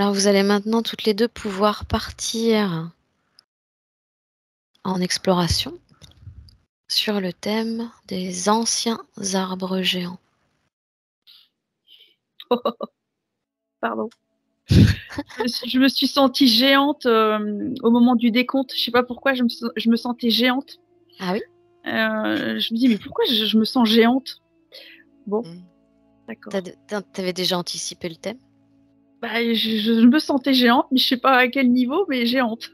Alors vous allez maintenant toutes les 2 pouvoir partir en exploration sur le thème des anciens arbres géants. Pardon. Je me suis sentie géante au moment du décompte. Je sais pas pourquoi je me sentais géante. Ah oui? Je me dis mais pourquoi je me sens géante? Bon, d'accord. T'avais déjà anticipé le thème? Bah, je me sentais géante, mais je sais pas à quel niveau, mais géante.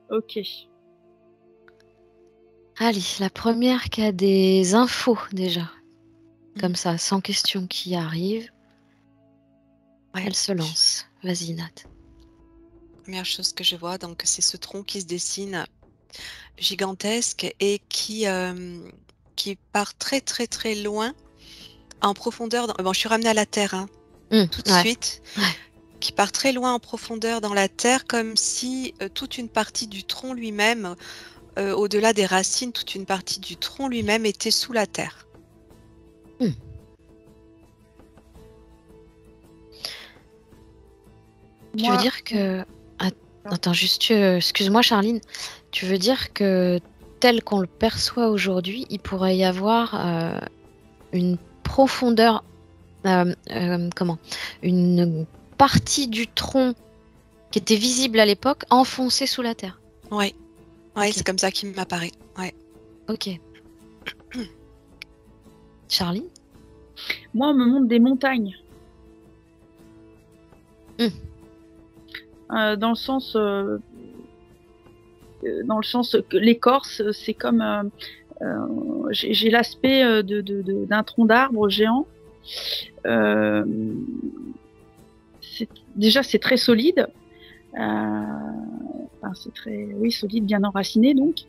Ok. Allez, la première qui a des infos déjà, comme ça, sans question qui arrive, Ouais. elle se lance. Vas-y Nat. Première chose que je vois, donc c'est ce tronc qui se dessine gigantesque et qui part très très très loin en profondeur. Bon, je suis ramenée à la terre hein, tout de suite. Ouais. Qui part très loin en profondeur dans la terre, comme si toute une partie du tronc lui-même, au-delà des racines, toute une partie du tronc lui-même était sous la terre. Tu veux dire que... Attends, juste, excuse-moi Charline, tu veux dire que tel qu'on le perçoit aujourd'hui, il pourrait y avoir une profondeur, une partie du tronc qui était visible à l'époque enfoncée sous la terre? Oui, Ok. C'est comme ça qu'il m'apparaît. Ouais. Ok. Charline? Moi, on me montre des montagnes. Dans le sens que l'écorce, c'est comme j'ai l'aspect d'un tronc d'arbre géant. Déjà, c'est très solide. C'est très, solide, bien enraciné donc.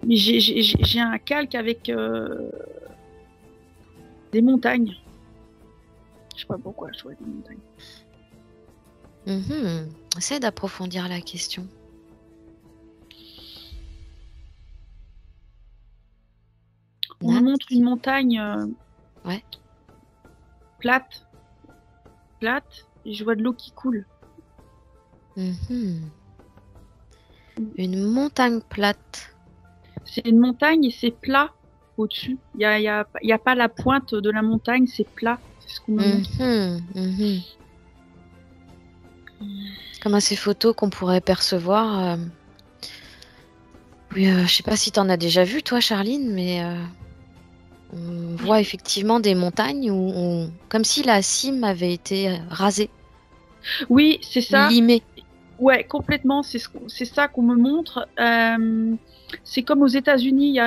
Mais j'ai un calque avec des montagnes. Je sais pas pourquoi je vois des montagnes. Essaie d'approfondir la question. On me montre une montagne plate, et je vois de l'eau qui coule. Une montagne plate. C'est une montagne et c'est plat au-dessus. Il y a pas la pointe de la montagne, c'est plat. C'est ce qu'on me montre. Comme à ces photos qu'on pourrait percevoir. Oui, je sais pas si tu en as déjà vu, toi, Charline, mais on voit effectivement des montagnes comme si la cime avait été rasée. Oui, c'est ça. Limée. Ouais, complètement. C'est ça qu'on me montre. C'est comme aux États-Unis.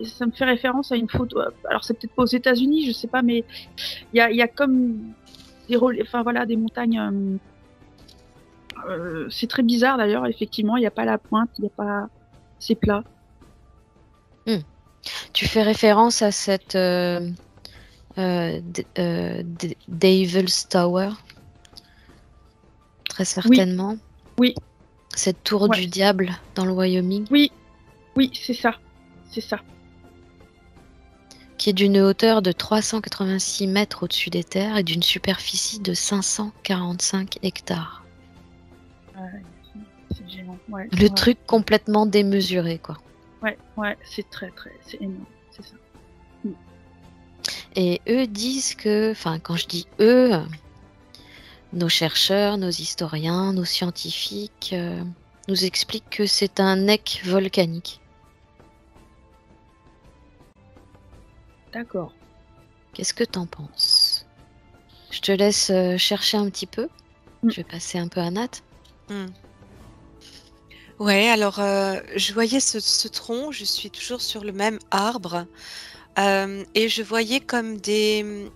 Ça me fait référence à une photo. Alors, c'est peut-être pas aux États-Unis, je sais pas, mais il y a comme des montagnes. C'est très bizarre d'ailleurs. Effectivement, il n'y a pas la pointe, c'est plat. Tu fais référence à cette Devil's Tower, très certainement. Oui. Cette tour du diable dans le Wyoming. Oui, c'est ça. C'est ça. Qui est d'une hauteur de 386 mètres au-dessus des terres et d'une superficie de 545 hectares. C'est géant. Le truc complètement démesuré, quoi. Ouais, c'est c'est énorme, c'est ça. Et eux disent que, quand je dis eux, nos chercheurs, nos historiens, nos scientifiques nous expliquent que c'est un bec volcanique. D'accord. Qu'est-ce que t'en penses? Je te laisse chercher un petit peu. Je vais passer un peu à Nat. Ouais, alors je voyais ce tronc, je suis toujours sur le même arbre, et je voyais comme des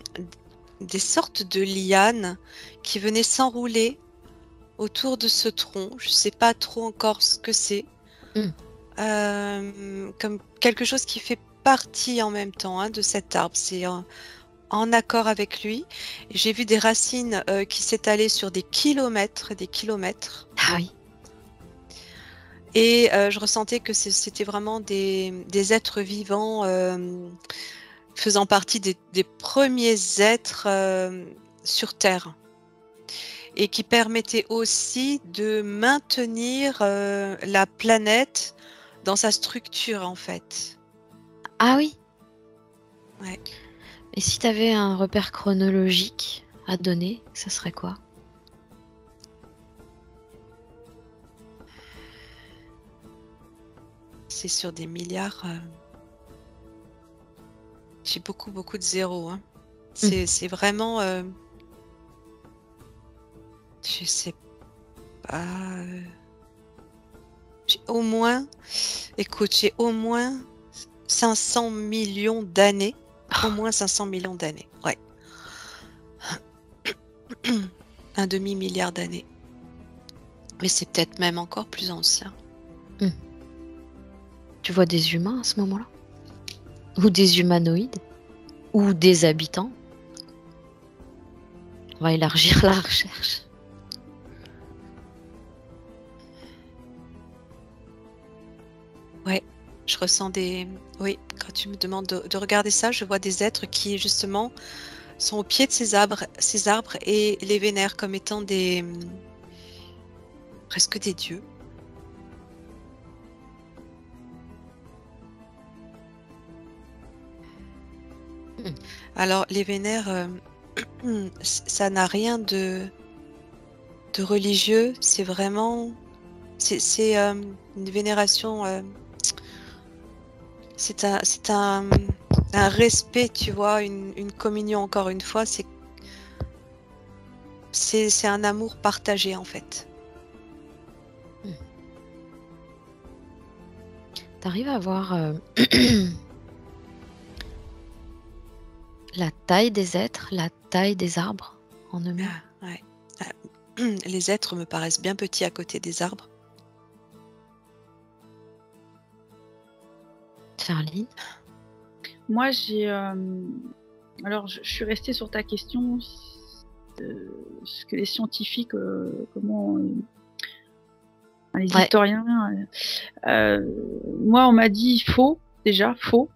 sortes de lianes qui venaient s'enrouler autour de ce tronc. Je sais pas trop encore ce que c'est. Comme quelque chose qui fait partie en même temps de cet arbre. C'est en accord avec lui. J'ai vu des racines qui s'étalaient sur des kilomètres et des kilomètres. Ah oui. Et je ressentais que c'était vraiment des êtres vivants faisant partie des premiers êtres sur Terre et qui permettait aussi de maintenir la planète dans sa structure en fait. Ah oui. Ouais. Et si tu avais un repère chronologique à donner, ça serait quoi? C'est sur des milliards. J'ai beaucoup de zéros. Hein. C'est vraiment. Je sais pas. J'ai au moins. Écoute, j'ai au moins 500 millions d'années. Au moins 500 millions d'années. Ouais. Un demi-milliard d'années. Mais c'est peut-être même encore plus ancien. Tu vois des humains à ce moment-là? Ou des humanoïdes? Ou des habitants? On va élargir la recherche. Ouais, je ressens des... Oui, quand tu me demandes de regarder ça, je vois des êtres qui, justement, sont au pied de ces arbres et les vénèrent comme étant des... presque des dieux. Alors, les vénères, ça n'a rien de religieux, c'est vraiment... C'est une vénération... c'est un respect, tu vois, une communion, encore une fois, c'est un amour partagé, en fait. T'arrives à voir la taille des êtres, la taille des arbres en eux-mêmes? Ouais. Les êtres me paraissent bien petits à côté des arbres. Charline? Moi, j'ai... Alors, je suis restée sur ta question, ce que les scientifiques, comment... les historiens... moi, on m'a dit faux, déjà, faux.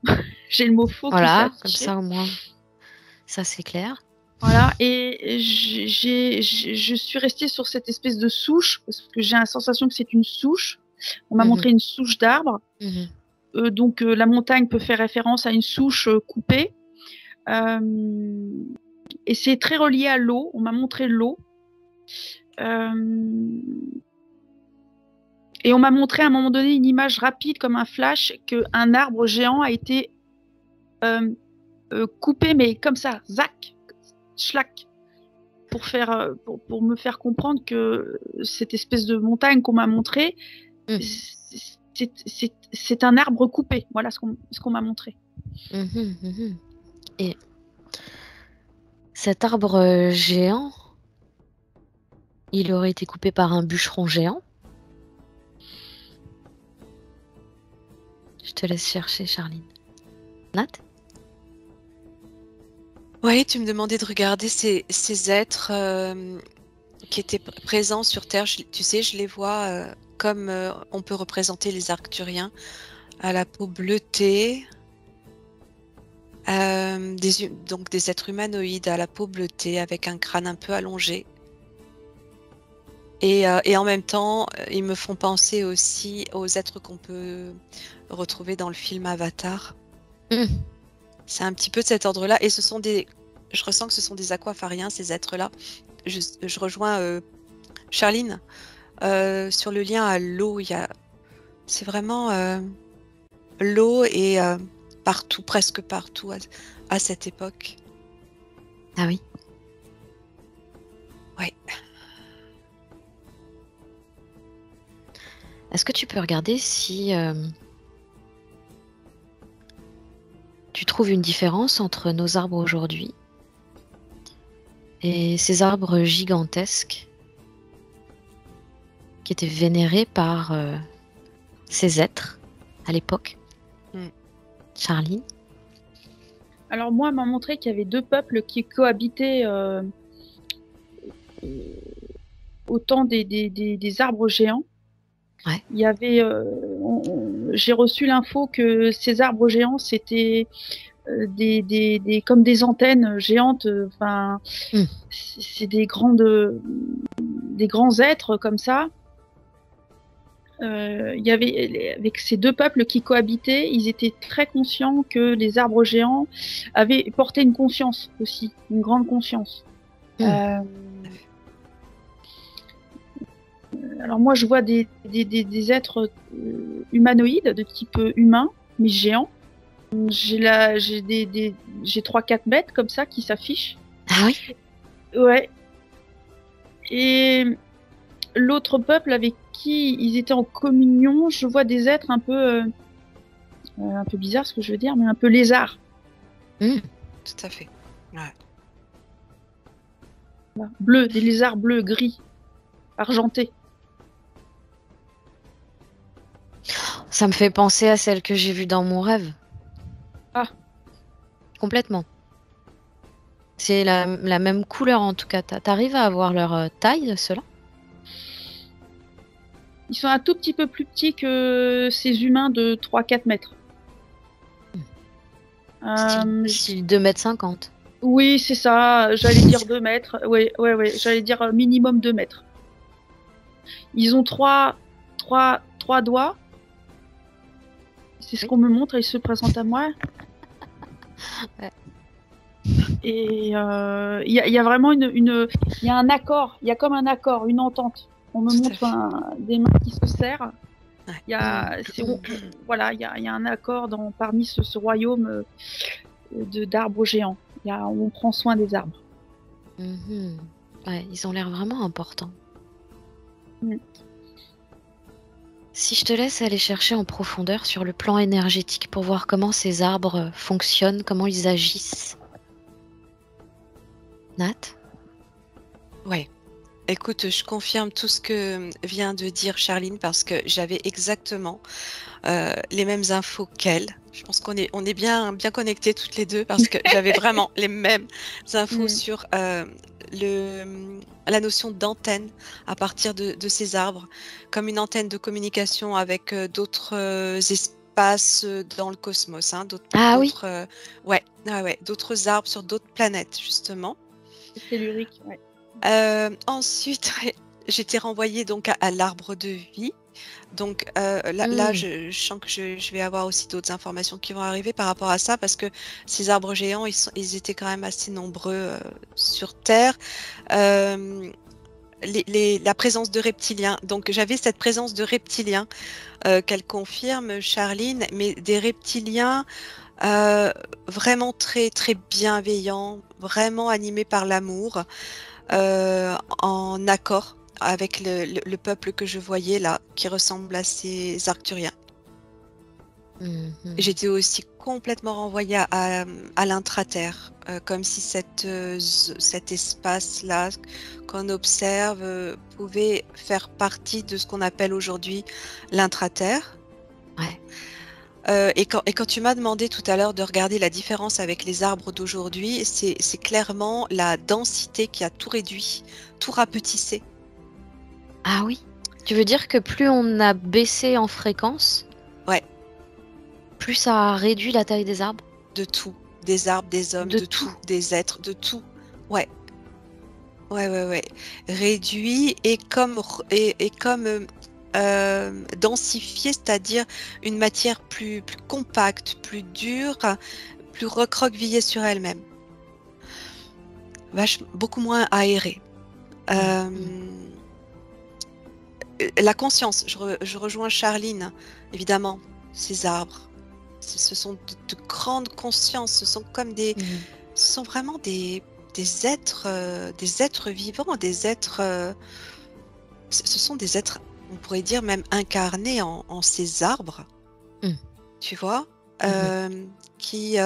J'ai le mot faux qui s'est Voilà, affiché. comme ça au moins, ça c'est clair. Voilà, et je suis restée sur cette espèce de souche, parce que j'ai la sensation que c'est une souche. On m'a montré une souche d'arbre. Donc la montagne peut faire référence à une souche coupée. Et c'est très relié à l'eau. On m'a montré l'eau. Et on m'a montré à un moment donné une image rapide comme un flash qu'un arbre géant a été coupé, mais comme ça, zac, schlac, pour me faire comprendre que cette espèce de montagne qu'on m'a montrée, c'est un arbre coupé. Voilà ce qu'on m'a montré. Et cet arbre géant, il aurait été coupé par un bûcheron géant? Je te laisse chercher, Charline. Nat? Oui, tu me demandais de regarder ces êtres qui étaient présents sur Terre. Tu sais, je les vois comme on peut représenter les Arcturiens, à la peau bleutée, donc des êtres humanoïdes à la peau bleutée avec un crâne un peu allongé. Et en même temps, ils me font penser aussi aux êtres qu'on peut retrouver dans le film Avatar. C'est un petit peu de cet ordre-là. Et je ressens que ce sont des aquafariens, ces êtres-là. Je rejoins Charline sur le lien à l'eau. C'est vraiment l'eau et partout, presque partout à cette époque. Ah oui. Ouais. Est-ce que tu peux regarder si tu trouves une différence entre nos arbres aujourd'hui et ces arbres gigantesques qui étaient vénérés par ces êtres à l'époque? Charline? Alors moi, on m'a montré qu'il y avait deux peuples qui cohabitaient au temps des arbres géants. Ouais. Il y avait, j'ai reçu l'info que ces arbres géants, c'était comme des antennes géantes. Enfin, Hmm. c'est des grands êtres comme ça. Il y avait, avec ces deux peuples qui cohabitaient, ils étaient très conscients que les arbres géants avaient porté une conscience aussi, une grande conscience. Hmm. Alors moi, je vois des êtres humanoïdes de type humain, mais géants. J'ai 3-4 mètres comme ça qui s'affichent. Ah oui? Ouais. Et l'autre peuple avec qui ils étaient en communion, je vois des êtres un peu bizarres, ce que je veux dire, mais un peu lézards. Hmm. Tout à fait. Ouais. Bleus, des lézards bleus, gris, argentés. Ça me fait penser à celle que j'ai vue dans mon rêve. Ah. Complètement. C'est la même couleur en tout cas. T'arrives à avoir leur taille, ceux-là? Ils sont un tout petit peu plus petits que ces humains de 3-4 mètres. Style 2,50 m. Oui, c'est ça. J'allais dire 2 mètres. Oui. J'allais dire minimum 2 mètres. Ils ont trois doigts. C'est ce qu'on me montre et ils se présentent à moi. Ouais. Et il y a vraiment il y a un accord. Il y a comme un accord, une entente. On me montre des mains qui se serrent. Il y a, voilà, il y a un accord parmi ce royaume d'arbres géants. On prend soin des arbres. Ouais, ils ont l'air vraiment importants. Si je te laisse aller chercher en profondeur sur le plan énergétique pour voir comment ces arbres fonctionnent, comment ils agissent. Nat? Ouais. Écoute, je confirme tout ce que vient de dire Charline parce que j'avais exactement les mêmes infos qu'elle. Je pense qu'on est bien connectés toutes les deux parce que j'avais vraiment les mêmes infos sur la notion d'antenne à partir de ces arbres, comme une antenne de communication avec d'autres espaces dans le cosmos, hein, Oui. d'autres arbres sur d'autres planètes justement. C'est tellurique, ouais. Ensuite, j'étais renvoyée donc à l'arbre de vie. Donc là, je sens que je vais avoir aussi d'autres informations qui vont arriver par rapport à ça, parce que ces arbres géants, ils étaient quand même assez nombreux sur Terre. La présence de reptiliens. Donc j'avais cette présence de reptiliens qu'elle confirme, Charline, mais des reptiliens vraiment très très bienveillants, vraiment animés par l'amour. En accord avec le peuple que je voyais là, qui ressemble à ces Arcturiens. J'étais aussi complètement renvoyée à l'intraterre, comme si cet espace-là qu'on observe pouvait faire partie de ce qu'on appelle aujourd'hui l'intraterre. Ouais. Et quand tu m'as demandé tout à l'heure de regarder la différence avec les arbres d'aujourd'hui, c'est clairement la densité qui a tout réduit, tout rapetissé. Ah oui? Tu veux dire que plus on a baissé en fréquence, ouais, plus ça a réduit la taille des arbres? De tout. Des arbres, des hommes, de tout. Des êtres, de tout. Ouais. Réduit et comme densifié, c'est-à-dire une matière plus compacte, plus dure, plus recroquevillée sur elle-même. Beaucoup moins aérée. La conscience, je rejoins Charline, évidemment, ces arbres. Ce sont de grandes consciences, ce sont comme ce sont vraiment des êtres vivants, des êtres. Ce sont des êtres, on pourrait dire même incarnés en ces arbres, tu vois, qui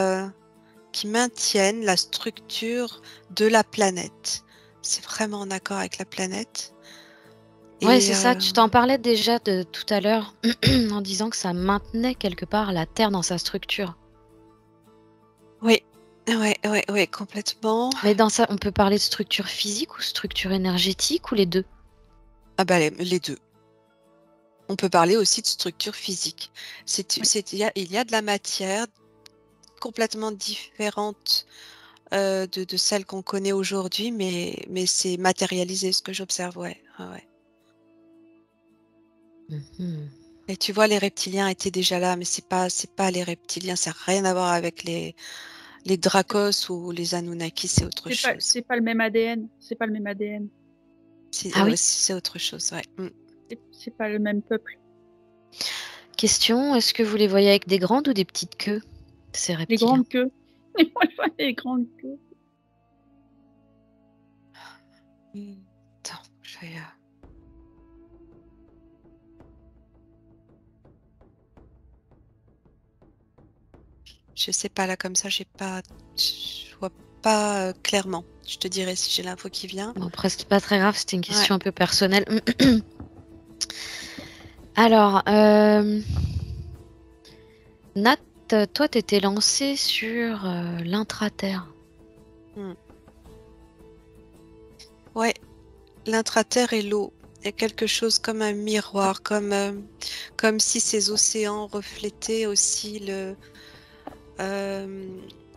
maintiennent la structure de la planète. C'est vraiment en accord avec la planète. Ouais, c'est ça. Tu t'en parlais déjà de tout à l'heure en disant que ça maintenait quelque part la Terre dans sa structure. Oui, complètement. Mais dans ça, on peut parler de structure physique ou structure énergétique ou les deux? Ah bah les deux. On peut parler aussi de structure physique. Il y a de la matière complètement différente de celle qu'on connaît aujourd'hui, mais c'est matérialisé ce que j'observe, ouais. Ah ouais. Mhm. Et tu vois, les reptiliens étaient déjà là, mais c'est pas les reptiliens, ça n'a rien à voir avec les Dracos ou les Anunnaki, c'est autre chose. C'est pas le même ADN. C'est pas le même ADN. Ah oui. C'est autre chose, ouais. C'est pas le même peuple. Question, est-ce que vous les voyez avec des grandes ou des petites queues, ces Les reptiliens? grandes queues. Les grandes queues. Attends, je vais. Je sais pas, là, comme ça, je vois pas clairement. Je te dirai si j'ai l'info qui vient. Bon, après, c'est pas très grave, c'était une question un peu personnelle. Alors, Nat, toi, t'étais lancé sur l'intraterre. Ouais, l'intraterre et l'eau. Il y a quelque chose comme un miroir, comme si ces océans reflétaient aussi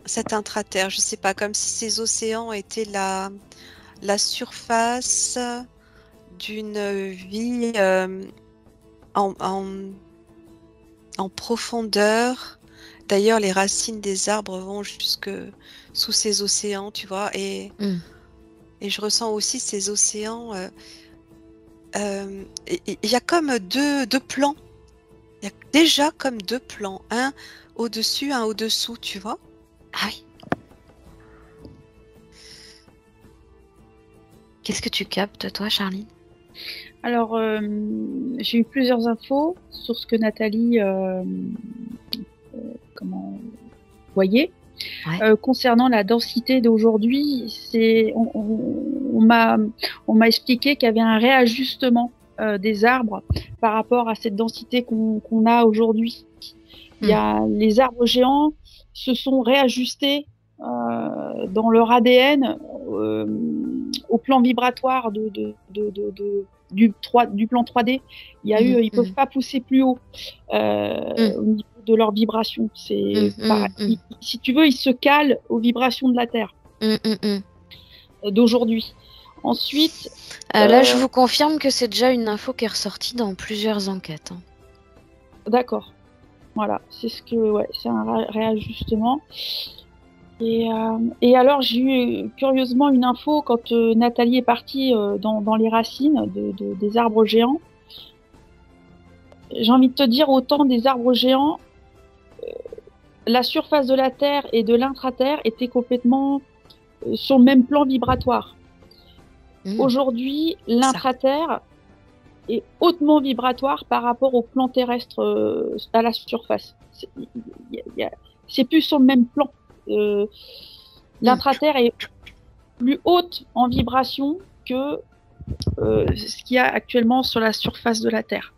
cet intraterre. Je sais pas, comme si ces océans étaient la surface d'une vie en profondeur. D'ailleurs, les racines des arbres vont jusque sous ces océans, tu vois, et je ressens aussi ces océans. Il y a comme deux plans. Il y a déjà comme deux plans, un au-dessus, un au-dessous, tu vois. Ah oui. Qu'est-ce que tu captes, toi, Charline? Alors, j'ai eu plusieurs infos sur ce que Nathalie voyait. Ouais. Concernant la densité d'aujourd'hui, on m'a expliqué qu'il y avait un réajustement des arbres par rapport à cette densité qu'on a aujourd'hui. Il y a les arbres géants se sont réajustés dans leur ADN au plan vibratoire du plan 3D. Il y a eu, ils peuvent pas pousser plus haut au niveau de leurs vibrations. Si tu veux, ils se calent aux vibrations de la Terre d'aujourd'hui. Ensuite, là, je vous confirme que c'est déjà une info qui est ressortie dans plusieurs enquêtes. Hein. D'accord. Voilà, c'est c'est un réajustement. Et alors, j'ai eu curieusement une info quand Nathalie est partie dans les racines des arbres géants. J'ai envie de te dire, autant des arbres géants, la surface de la Terre et de l'intraterre étaient complètement sur le même plan vibratoire. Aujourd'hui, l'intraterre est hautement vibratoire par rapport au plan terrestre à la surface. C'est plus sur le même plan. L'intraterre est plus haute en vibration que ce qu'il y a actuellement sur la surface de la Terre.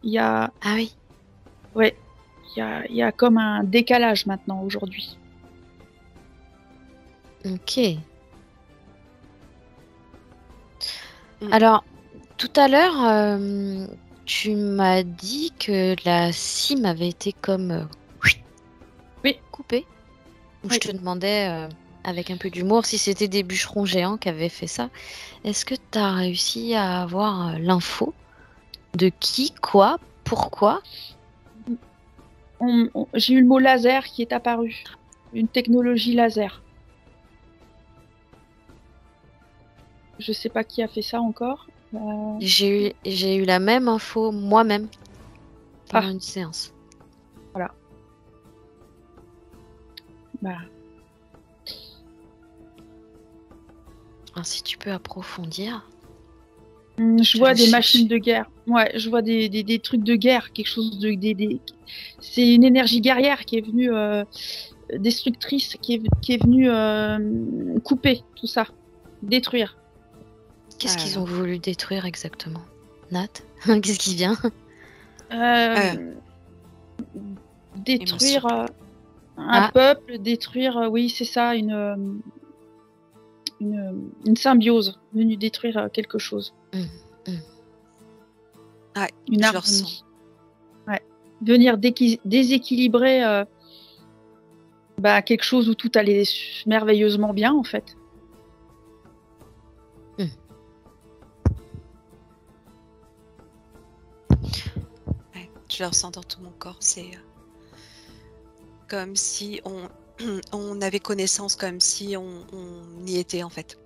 Il y a... Ah oui. Ouais. Il y a comme un décalage maintenant aujourd'hui. Ok. Alors, tout à l'heure, tu m'as dit que la cime avait été comme coupée. Oui. Je te demandais, avec un peu d'humour, si c'était des bûcherons géants qui avaient fait ça. Est-ce que tu as réussi à avoir l'info de qui, quoi, pourquoi? J'ai eu le mot laser qui est apparu. Une technologie laser. Je sais pas qui a fait ça encore. J'ai eu la même info moi-même pendant une séance. Voilà. Bah. Alors, si tu peux approfondir. Je vois des machines de guerre. Ouais, je vois des trucs de guerre, quelque chose de c'est une énergie guerrière qui est venue destructrice, qui est venue couper tout ça, détruire. Qu'est-ce qu'ils ont voulu détruire exactement, Nat? Qu'est-ce qui vient? Détruire un peuple, détruire, oui, c'est ça, une symbiose, venue détruire quelque chose. Ouais, une harmonie. Ouais. Venir déséquilibrer Bah, quelque chose où tout allait merveilleusement bien, en fait. Ouais, je le ressens dans tout mon corps. C'est comme si on avait connaissance, comme si on y était en fait.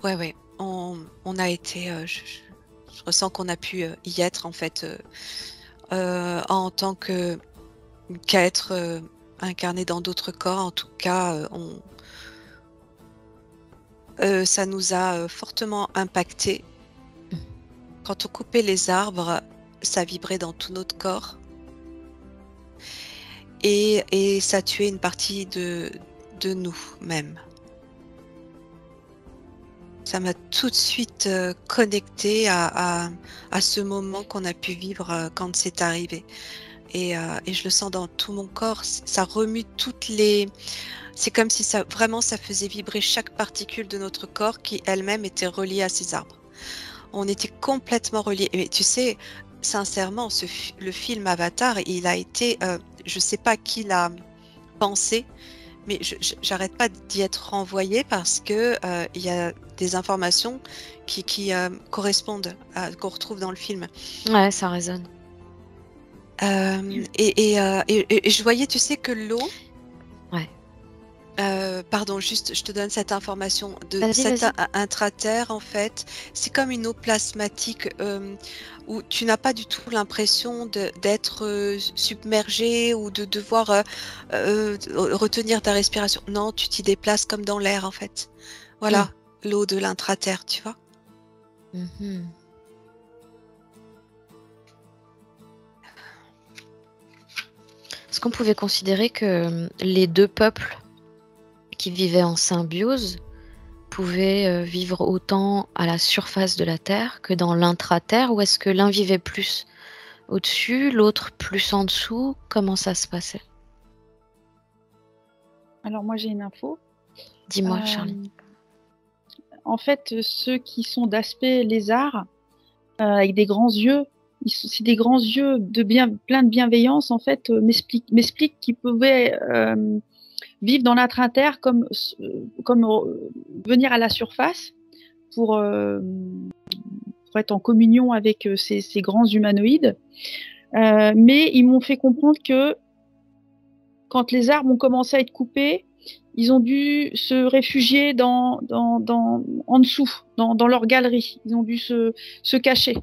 Ouais, ouais. On a été. Je ressens qu'on a pu y être en fait en tant qu'être incarné dans d'autres corps. En tout cas, ça nous a fortement impacté. Quand on coupait les arbres, ça vibrait dans tout notre corps. Et ça tuait une partie de nous-mêmes. Ça m'a tout de suite connecté à ce moment qu'on a pu vivre quand c'est arrivé. Et je le sens dans tout mon corps. Ça remue toutes les... C'est comme si ça faisait vibrer chaque particule de notre corps qui elle-même était reliée à ces arbres. On était complètement reliés. Et tu sais, sincèrement, le film Avatar, il a été... je sais pas qui l'a pensé, mais j'arrête pas d'y être renvoyée parce que il y a des informations qui correspondent à qu'on retrouve dans le film. Ouais, ça résonne. Et je voyais, tu sais, que l'eau... Ouais. Pardon, juste, je te donne cette information. Vas-y, Cette vas-y. intraterre, en fait, c'est comme une eau plasmatique où tu n'as pas du tout l'impression d'être submergé ou de devoir retenir ta respiration. Non, tu t'y déplaces comme dans l'air, en fait. Voilà, l'eau de l'intraterre, tu vois. Mhm. Est-ce qu'on pouvait considérer que les deux peuples qui vivaient en symbiose pouvaient vivre autant à la surface de la Terre que dans l'intraterre, ou est-ce que l'un vivait plus au-dessus, l'autre plus en dessous? Comment ça se passait? Alors moi j'ai une info. Dis-moi, Charlie. En fait, ceux qui sont d'aspect lézard, avec des grands yeux, c'est des grands yeux plein de bienveillance, en fait, m'expliquent qu'ils pouvaient vivre dans l'intraterre comme venir à la surface pour être en communion avec ces grands humanoïdes. Mais ils m'ont fait comprendre que quand les arbres ont commencé à être coupés, ils ont dû se réfugier en dessous, dans leur galerie. Ils ont dû se cacher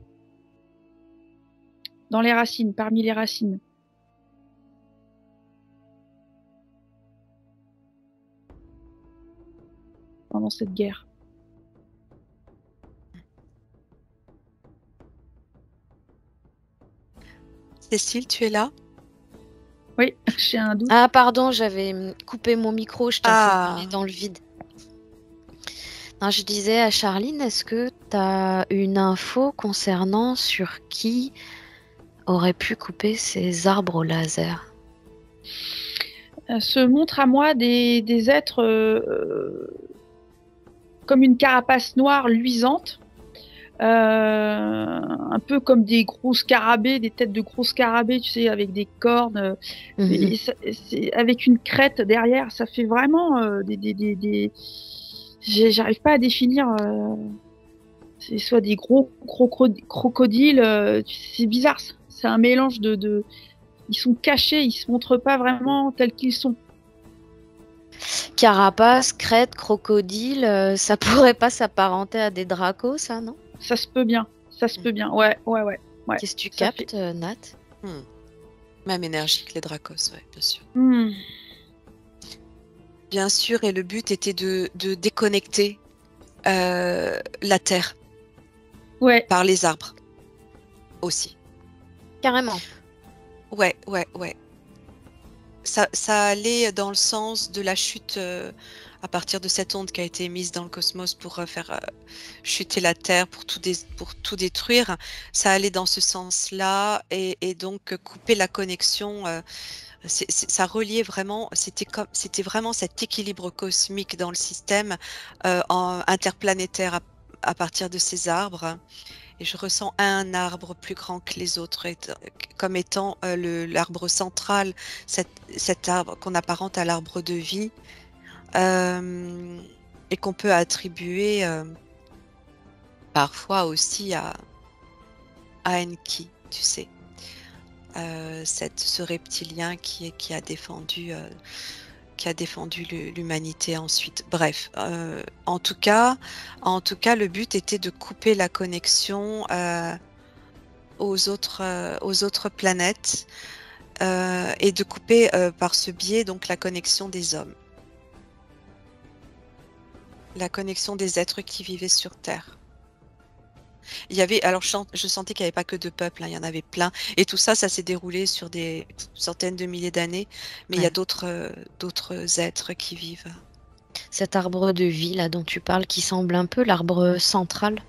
dans les racines, parmi les racines. Pendant cette guerre. Cécile, tu es là? Oui, j'ai un doute. Ah, pardon, j'avais coupé mon micro, je t'ai en train de parler dans le vide. Non, je disais à Charline, est-ce que tu as une info concernant sur qui aurait pu couper ces arbres au laser? Se montrent à moi des êtres comme une carapace noire luisante, un peu comme des gros scarabées, des têtes de gros scarabées, tu sais, avec des cornes, avec une crête derrière. Ça fait vraiment j'arrive pas à définir. C'est soit des gros crocodiles, c'est bizarre. C'est un mélange de. Ils sont cachés, ils se montrent pas vraiment tels qu'ils sont. Carapace, crête, crocodile, ça pourrait pas s'apparenter à des dracos, ça, non? Ça se peut bien, ouais. Qu'est-ce que tu captes, Nat? Même énergie que les dracos, ouais, bien sûr. Mmh. Bien sûr, et le but était de déconnecter la Terre par les arbres aussi. Carrément. Ouais. Ça allait dans le sens de la chute à partir de cette onde qui a été émise dans le cosmos pour faire chuter la Terre, pour tout détruire. Ça allait dans ce sens-là et donc couper la connexion. Ça reliait vraiment, c'était vraiment cet équilibre cosmique dans le système interplanétaire à partir de ces arbres. et je ressens un arbre plus grand que les autres, comme étant l'arbre central, cet arbre qu'on apparente à l'arbre de vie, et qu'on peut attribuer parfois aussi à Enki, tu sais, ce reptilien qui a défendu l'humanité ensuite. Bref, en tout cas, le but était de couper la connexion aux autres planètes, et de couper par ce biais donc la connexion des hommes, la connexion des êtres qui vivaient sur Terre. Il y avait, alors je sentais qu'il n'y avait pas que deux peuples, hein, il y en avait plein. Et tout ça, ça s'est déroulé sur des centaines de milliers d'années. Mais il y a d'autres êtres qui vivent. Cet arbre de vie là dont tu parles, qui semble un peu l'arbre central,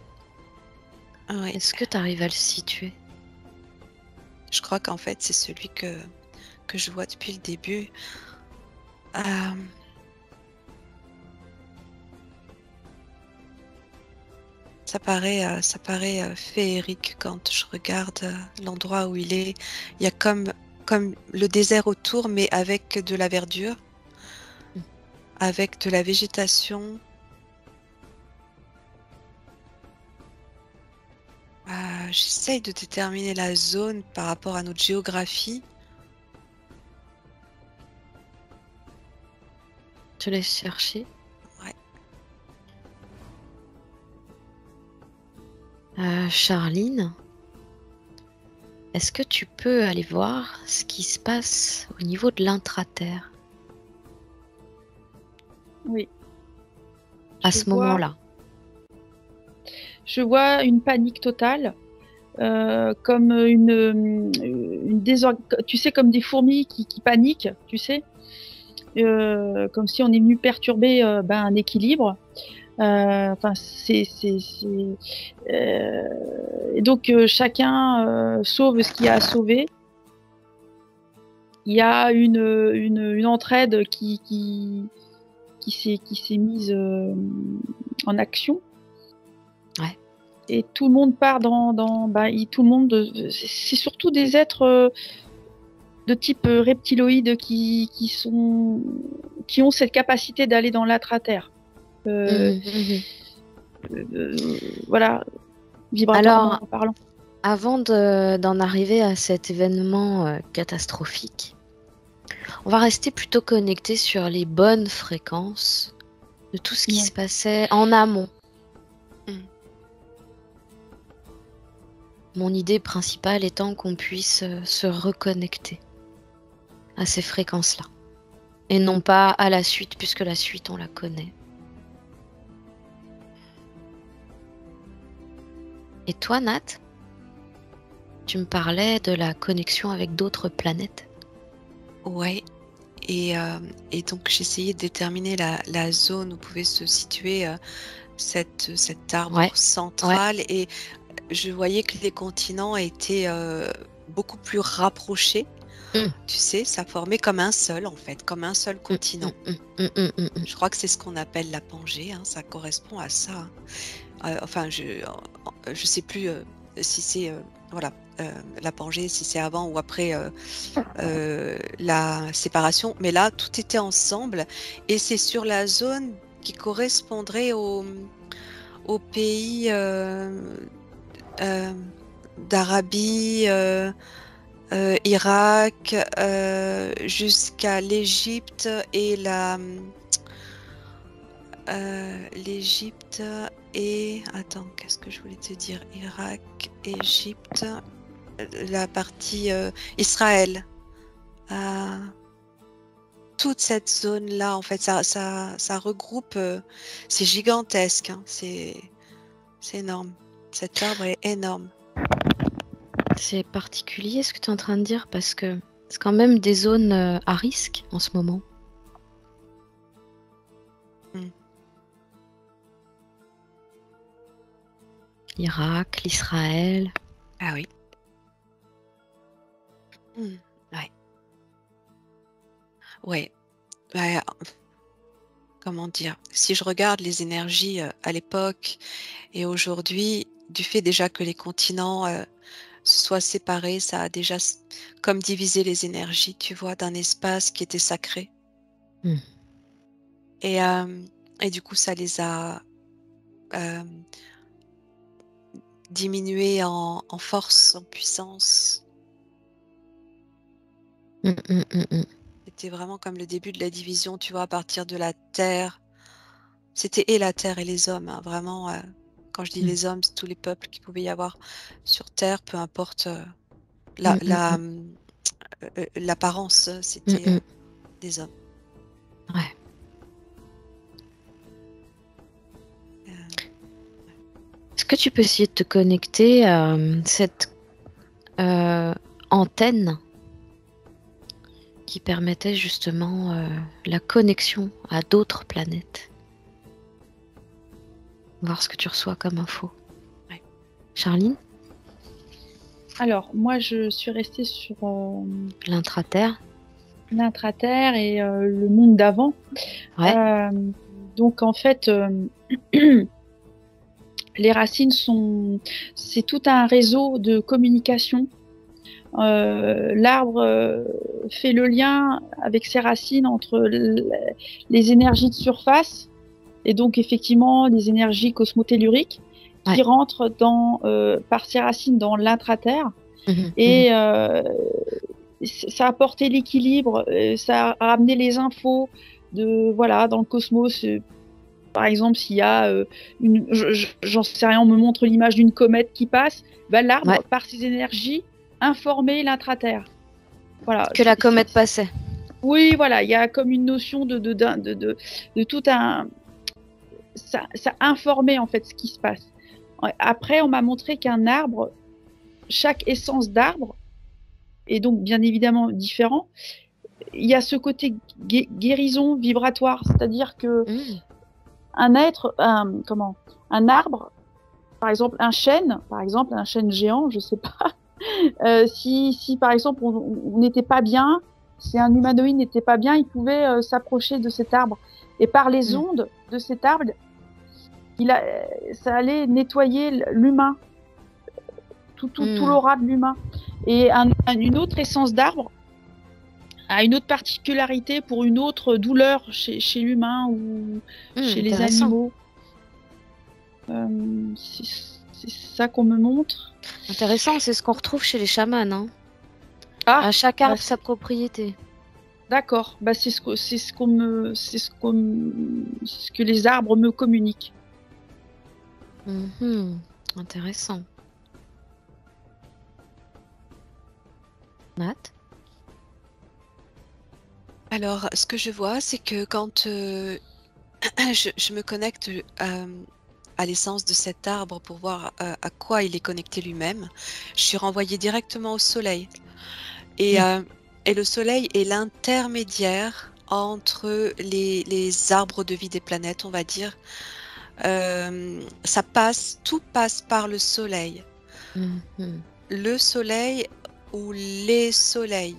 Oui. est-ce que tu arrives à le situer? Je crois qu'en fait, c'est celui que je vois depuis le début. Ça paraît féerique quand je regarde l'endroit où il est. Il y a comme le désert autour, mais avec de la verdure, avec de la végétation. J'essaye de déterminer la zone par rapport à notre géographie. Je te laisse chercher. Ouais. Charline, est-ce que tu peux aller voir ce qui se passe au niveau de l'intraterre Oui. à ce moment-là? Je vois une panique totale, comme tu sais, comme des fourmis qui paniquent, tu sais, comme si on est venu perturber un équilibre. Enfin, et donc chacun sauve ce qu'il y a à sauver. Il y a une entraide qui s'est mise en action. Ouais. Et tout le monde part tout le monde. C'est surtout des êtres de type reptiloïde qui ont cette capacité d'aller dans l'intraterre. Voilà, vibratoirement parlant. Avant d'en arriver à cet événement catastrophique, on va rester plutôt connecté sur les bonnes fréquences de tout ce qui se passait en amont. Mon idée principale étant qu'on puisse se reconnecter à ces fréquences-là. Et non pas à la suite, puisque la suite, on la connaît. Et toi, Nat, tu me parlais de la connexion avec d'autres planètes. Ouais. Et donc j'essayais de déterminer la zone où pouvait se situer cet arbre central. Et je voyais que les continents étaient beaucoup plus rapprochés. Tu sais, ça formait comme un seul, en fait, comme un seul continent. Je crois que c'est ce qu'on appelle la Pangée, hein, ça correspond à ça. Enfin, je sais plus si c'est la Pangée, si c'est avant ou après la séparation, mais là, tout était ensemble, et c'est sur la zone qui correspondrait au pays d'Arabie, Irak, jusqu'à l'Égypte et l'Égypte et... Attends, qu'est-ce que je voulais te dire? Irak, Égypte, la partie Israël. Toute cette zone-là, en fait, ça regroupe... c'est gigantesque, hein, c'est énorme. Cet arbre est énorme. C'est particulier ce que tu es en train de dire, parce que c'est quand même des zones à risque en ce moment. Irak, l'Israël. Ah oui. Ouais. Ouais. Ouais. Comment dire? Si je regarde les énergies à l'époque et aujourd'hui, du fait déjà que les continents se soient séparés, ça a déjà comme divisé les énergies, tu vois, d'un espace qui était sacré. Mm. Et du coup, ça les a diminués en force, en puissance. C'était vraiment comme le début de la division, tu vois, à partir de la Terre. C'était et la Terre et les hommes, hein, vraiment. Quand je dis les hommes, c'est tous les peuples qu'il pouvait y avoir sur Terre, peu importe l'apparence, c'était des hommes. Ouais. Est-ce que tu peux essayer de te connecter à cette antenne qui permettait justement la connexion à d'autres planètes? Voir ce que tu reçois comme info. Ouais. Charline? Alors, moi, je suis restée sur L'intraterre. l'intraterre et le monde d'avant. Ouais. Donc, en fait, les racines c'est tout un réseau de communication. L'arbre fait le lien avec ses racines entre les énergies de surface et donc effectivement les énergies cosmotelluriques qui rentrent par ses racines dans l'intraterre. Et ça a apporté l'équilibre, ça a ramené les infos dans le cosmos. Par exemple, s'il y a j'en sais rien, on me montre l'image d'une comète qui passe, l'arbre, par ses énergies, informait l'intraterre. Voilà. Que la comète passait. Oui, voilà, il y a comme une notion de tout un... Ça informait en fait ce qui se passe. Après, on m'a montré qu'un arbre, chaque essence d'arbre est donc bien évidemment différent. Il y a ce côté guérison vibratoire, c'est-à-dire que un arbre, par exemple un chêne géant, je sais pas, si par exemple on n'était pas bien, si un humanoïde n'était pas bien, il pouvait s'approcher de cet arbre et par les ondes de cet arbre, ça allait nettoyer l'humain, tout l'aura de l'humain. Et une autre essence d'arbre a une autre particularité pour une autre douleur chez l'humain ou chez les animaux. C'est ça qu'on me montre. Intéressant, c'est ce qu'on retrouve chez les chamans. Hein. À chaque arbre sa propriété. D'accord. C'est ce que les arbres me communiquent. Intéressant. Nat? Alors, ce que je vois, c'est que quand je me connecte à l'essence de cet arbre pour voir à quoi il est connecté lui-même, je suis renvoyée directement au soleil. Et le soleil est l'intermédiaire entre les arbres de vie des planètes, on va dire. Tout passe par le soleil. Le soleil ou les soleils.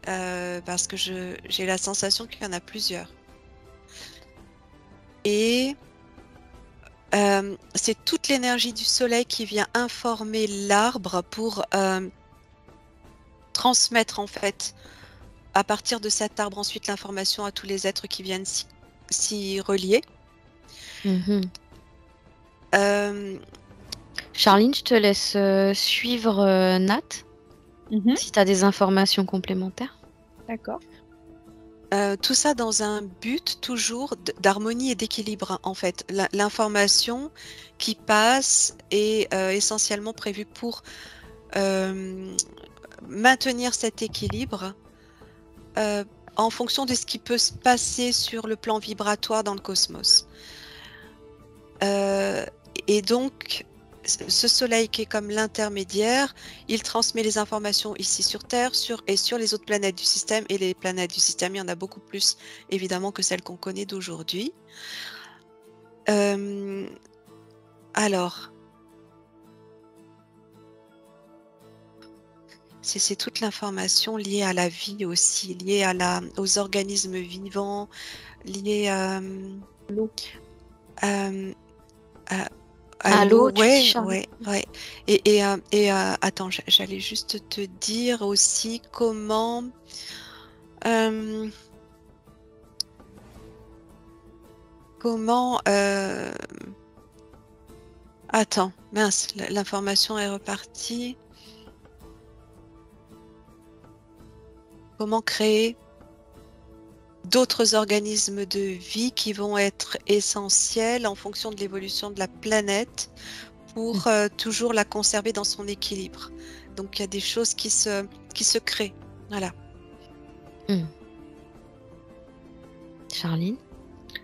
Parce que j'ai la sensation qu'il y en a plusieurs. Et c'est toute l'énergie du soleil qui vient informer l'arbre pour transmettre en fait à partir de cet arbre ensuite l'information à tous les êtres qui viennent s'y relier. Charline, je te laisse suivre Nat. Si tu as des informations complémentaires. D'accord. Tout ça dans un but toujours d'harmonie et d'équilibre en fait. L'information qui passe est essentiellement prévue pour maintenir cet équilibre en fonction de ce qui peut se passer sur le plan vibratoire dans le cosmos. Et donc ce soleil qui est comme l'intermédiaire, il transmet les informations ici sur Terre et sur les autres planètes du système. Et les planètes du système, il y en a beaucoup plus, évidemment, que celles qu'on connaît d'aujourd'hui. Alors, c'est toute l'information liée à la vie aussi, liée aux organismes vivants, liée Allô, tu dis ouais, Charlie? ouais, ouais. Attends, j'allais juste te dire aussi euh, comment, attends, mince, l'information est repartie. Comment créer d'autres organismes de vie qui vont être essentiels en fonction de l'évolution de la planète pour toujours la conserver dans son équilibre. Donc il y a des choses qui se créent. Voilà. Charline?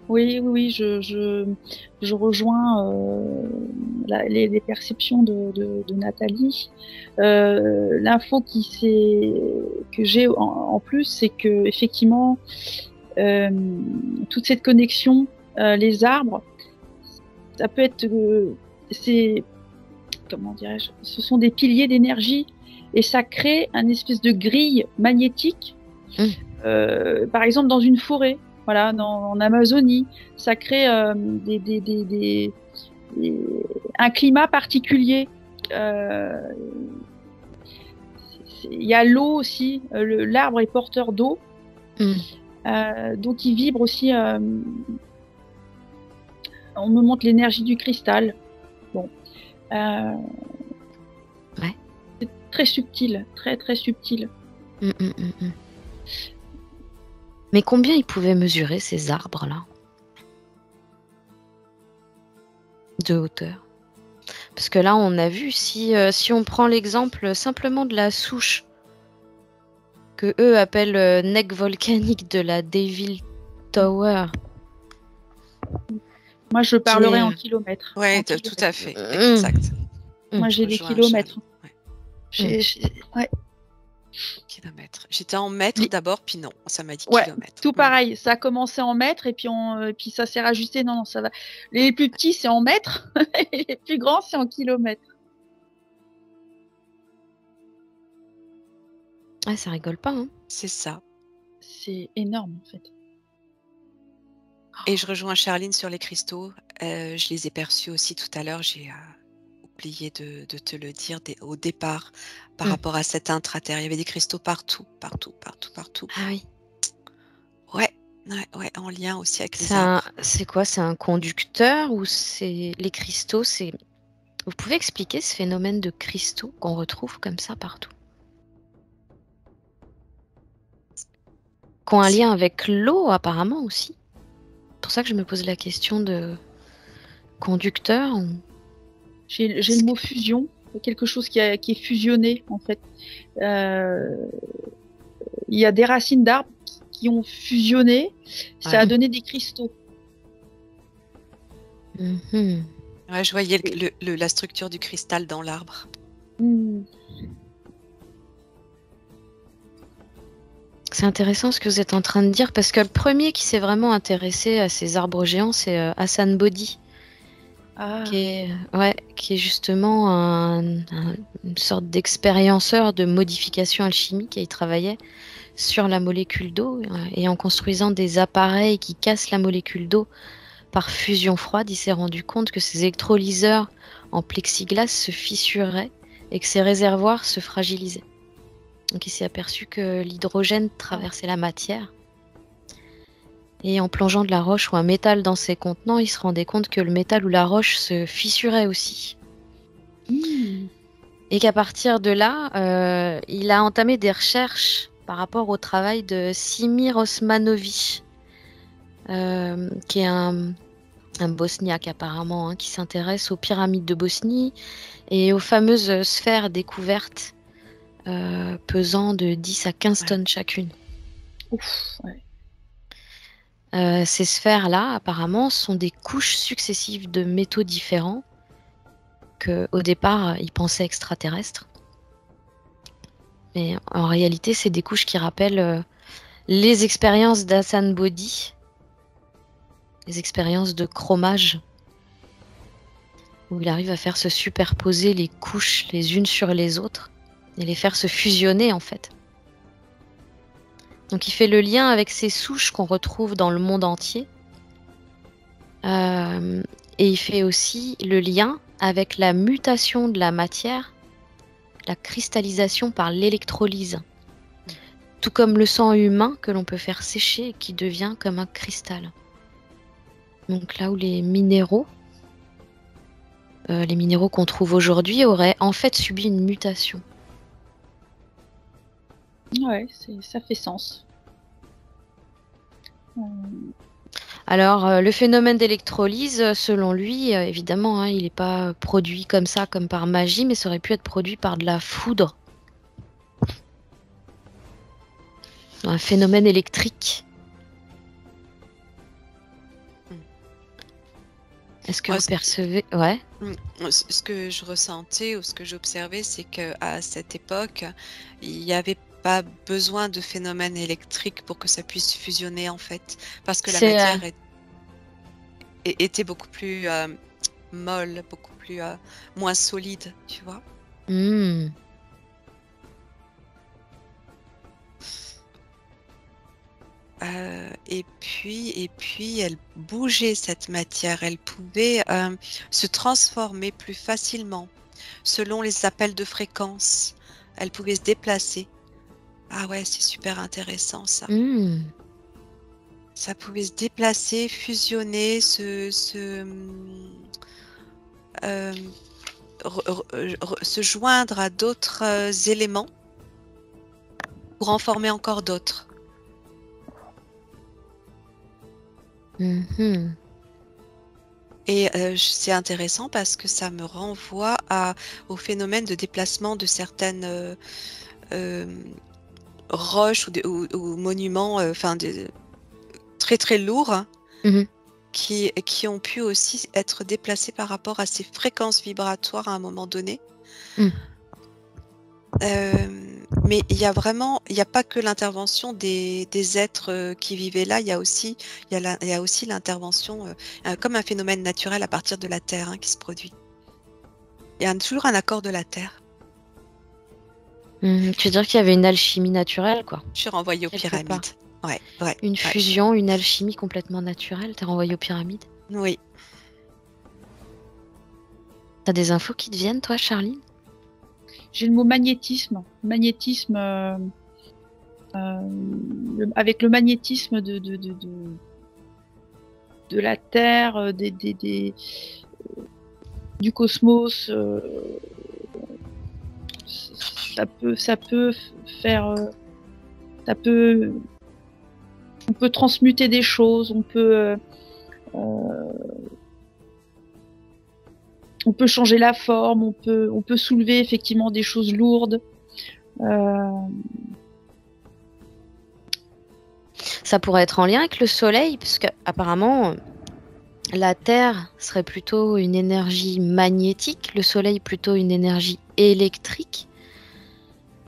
Oui, je rejoins les perceptions de Nathalie. L'info que j'ai en plus, c'est que effectivement, toute cette connexion, les arbres, ça peut être, comment dirais-je, ce sont des piliers d'énergie et ça crée un espèce de grille magnétique. Par exemple, dans une forêt. Voilà, en Amazonie, ça crée un climat particulier. Il y a l'eau aussi. L'arbre est porteur d'eau, donc il vibre aussi. On me montre l'énergie du cristal. Bon, Ouais. C'est très subtil, très très subtil. Mais combien ils pouvaient mesurer ces arbres-là de hauteur? Parce que là, on a vu, si on prend l'exemple simplement de la souche que eux appellent neck volcanique de la Devil Tower. Moi, je parlerai en kilomètres. Oui, tout à fait, exact. Moi, j'ai des kilomètres. Ouais. Kilomètres. J'étais en mètres d'abord, puis non, ça m'a dit kilomètres. Tout pareil, ça a commencé en mètres et puis, puis ça s'est rajusté. Non, ça va. Les plus petits, c'est en mètres, et les plus grands, c'est en kilomètres. Ah, ça rigole pas, hein. C'est ça. C'est énorme, en fait. Et je rejoins Charline sur les cristaux. Je les ai perçus aussi tout à l'heure. J'ai oublié de te le dire au départ par rapport à cette intraterre. Il y avait des cristaux partout. Ah oui. Ouais, en lien aussi avec les arbres. C'est quoi? C'est un conducteur ou c'est les cristaux? Vous pouvez expliquer ce phénomène de cristaux qu'on retrouve comme ça partout? Qui ont un lien avec l'eau apparemment aussi. C'est pour ça que je me pose la question de conducteur. J'ai le mot fusion, quelque chose qui est fusionné en fait. Il y a des racines d'arbres qui ont fusionné, ça a donné des cristaux. Ouais, je voyais la structure du cristal dans l'arbre. C'est intéressant ce que vous êtes en train de dire parce que le premier qui s'est vraiment intéressé à ces arbres géants, c'est Hassan Bodi. Qui est justement une sorte d'expérienceur de modification alchimique, et il travaillait sur la molécule d'eau et en construisant des appareils qui cassent la molécule d'eau par fusion froide, il s'est rendu compte que ces électrolyseurs en plexiglas se fissuraient et que ces réservoirs se fragilisaient. Donc il s'est aperçu que l'hydrogène traversait la matière. Et en plongeant de la roche ou un métal dans ses contenants, il se rendait compte que le métal ou la roche se fissurait aussi. Et qu'à partir de là, il a entamé des recherches par rapport au travail de Simir Osmanovic, qui est un bosniaque apparemment, hein, qui s'intéresse aux pyramides de Bosnie et aux fameuses sphères découvertes pesant de 10 à 15 tonnes chacune. Ouf, ouais. Ces sphères-là, apparemment, sont des couches successives de métaux différents que, au départ, ils pensaient extraterrestres. Mais en réalité, c'est des couches qui rappellent les expériences d'Hassan Bodi, les expériences de chromage, où il arrive à faire se superposer les couches les unes sur les autres et les faire se fusionner, en fait. Donc il fait le lien avec ces souches qu'on retrouve dans le monde entier. Et Et il fait aussi le lien avec la mutation de la matière, la cristallisation par l'électrolyse. Tout comme le sang humain que l'on peut faire sécher et qui devient comme un cristal. Donc là où les minéraux qu'on trouve aujourd'hui auraient en fait subi une mutation. Ouais, ça fait sens. Alors, le phénomène d'électrolyse, selon lui, évidemment, hein, il n'est pas produit comme ça, comme par magie, mais ça aurait pu être produit par de la foudre. Un phénomène électrique. Est-ce que vous percevez... Ouais. Ce que je ressentais ou ce que j'observais, c'est qu'à cette époque, il n'y avait pas besoin de phénomène électrique pour que ça puisse fusionner, en fait. Parce que la matière était beaucoup plus molle, beaucoup plus moins solide, tu vois. Et puis, elle bougeait cette matière. Elle pouvait se transformer plus facilement selon les appels de fréquence. Elle pouvait se déplacer. Ah ouais, c'est super intéressant ça. Ça pouvait se déplacer, fusionner, se joindre à d'autres éléments pour en former encore d'autres. Et c'est intéressant parce que ça me renvoie au phénomène de déplacement de certaines roches ou monuments très très lourds qui ont pu aussi être déplacés par rapport à ces fréquences vibratoires à un moment donné. Mais il y a pas que l'intervention des êtres qui vivaient là, il y a aussi l'intervention comme un phénomène naturel à partir de la Terre qui se produit. Il y a toujours un accord de la Terre. Tu veux dire qu'il y avait une alchimie naturelle, quoi. Je suis renvoyée aux pyramides. Ouais, une fusion, une alchimie complètement naturelle. T'es renvoyée aux pyramides? Oui. T'as des infos qui te viennent, toi, Charline? J'ai le mot magnétisme. Magnétisme, avec le magnétisme de la Terre, du cosmos, ça peut faire, on peut transmuter des choses, on peut changer la forme, on peut soulever effectivement des choses lourdes. Ça pourrait être en lien avec le soleil, parce qu'apparemment, la Terre serait plutôt une énergie magnétique, le soleil plutôt une énergie électrique.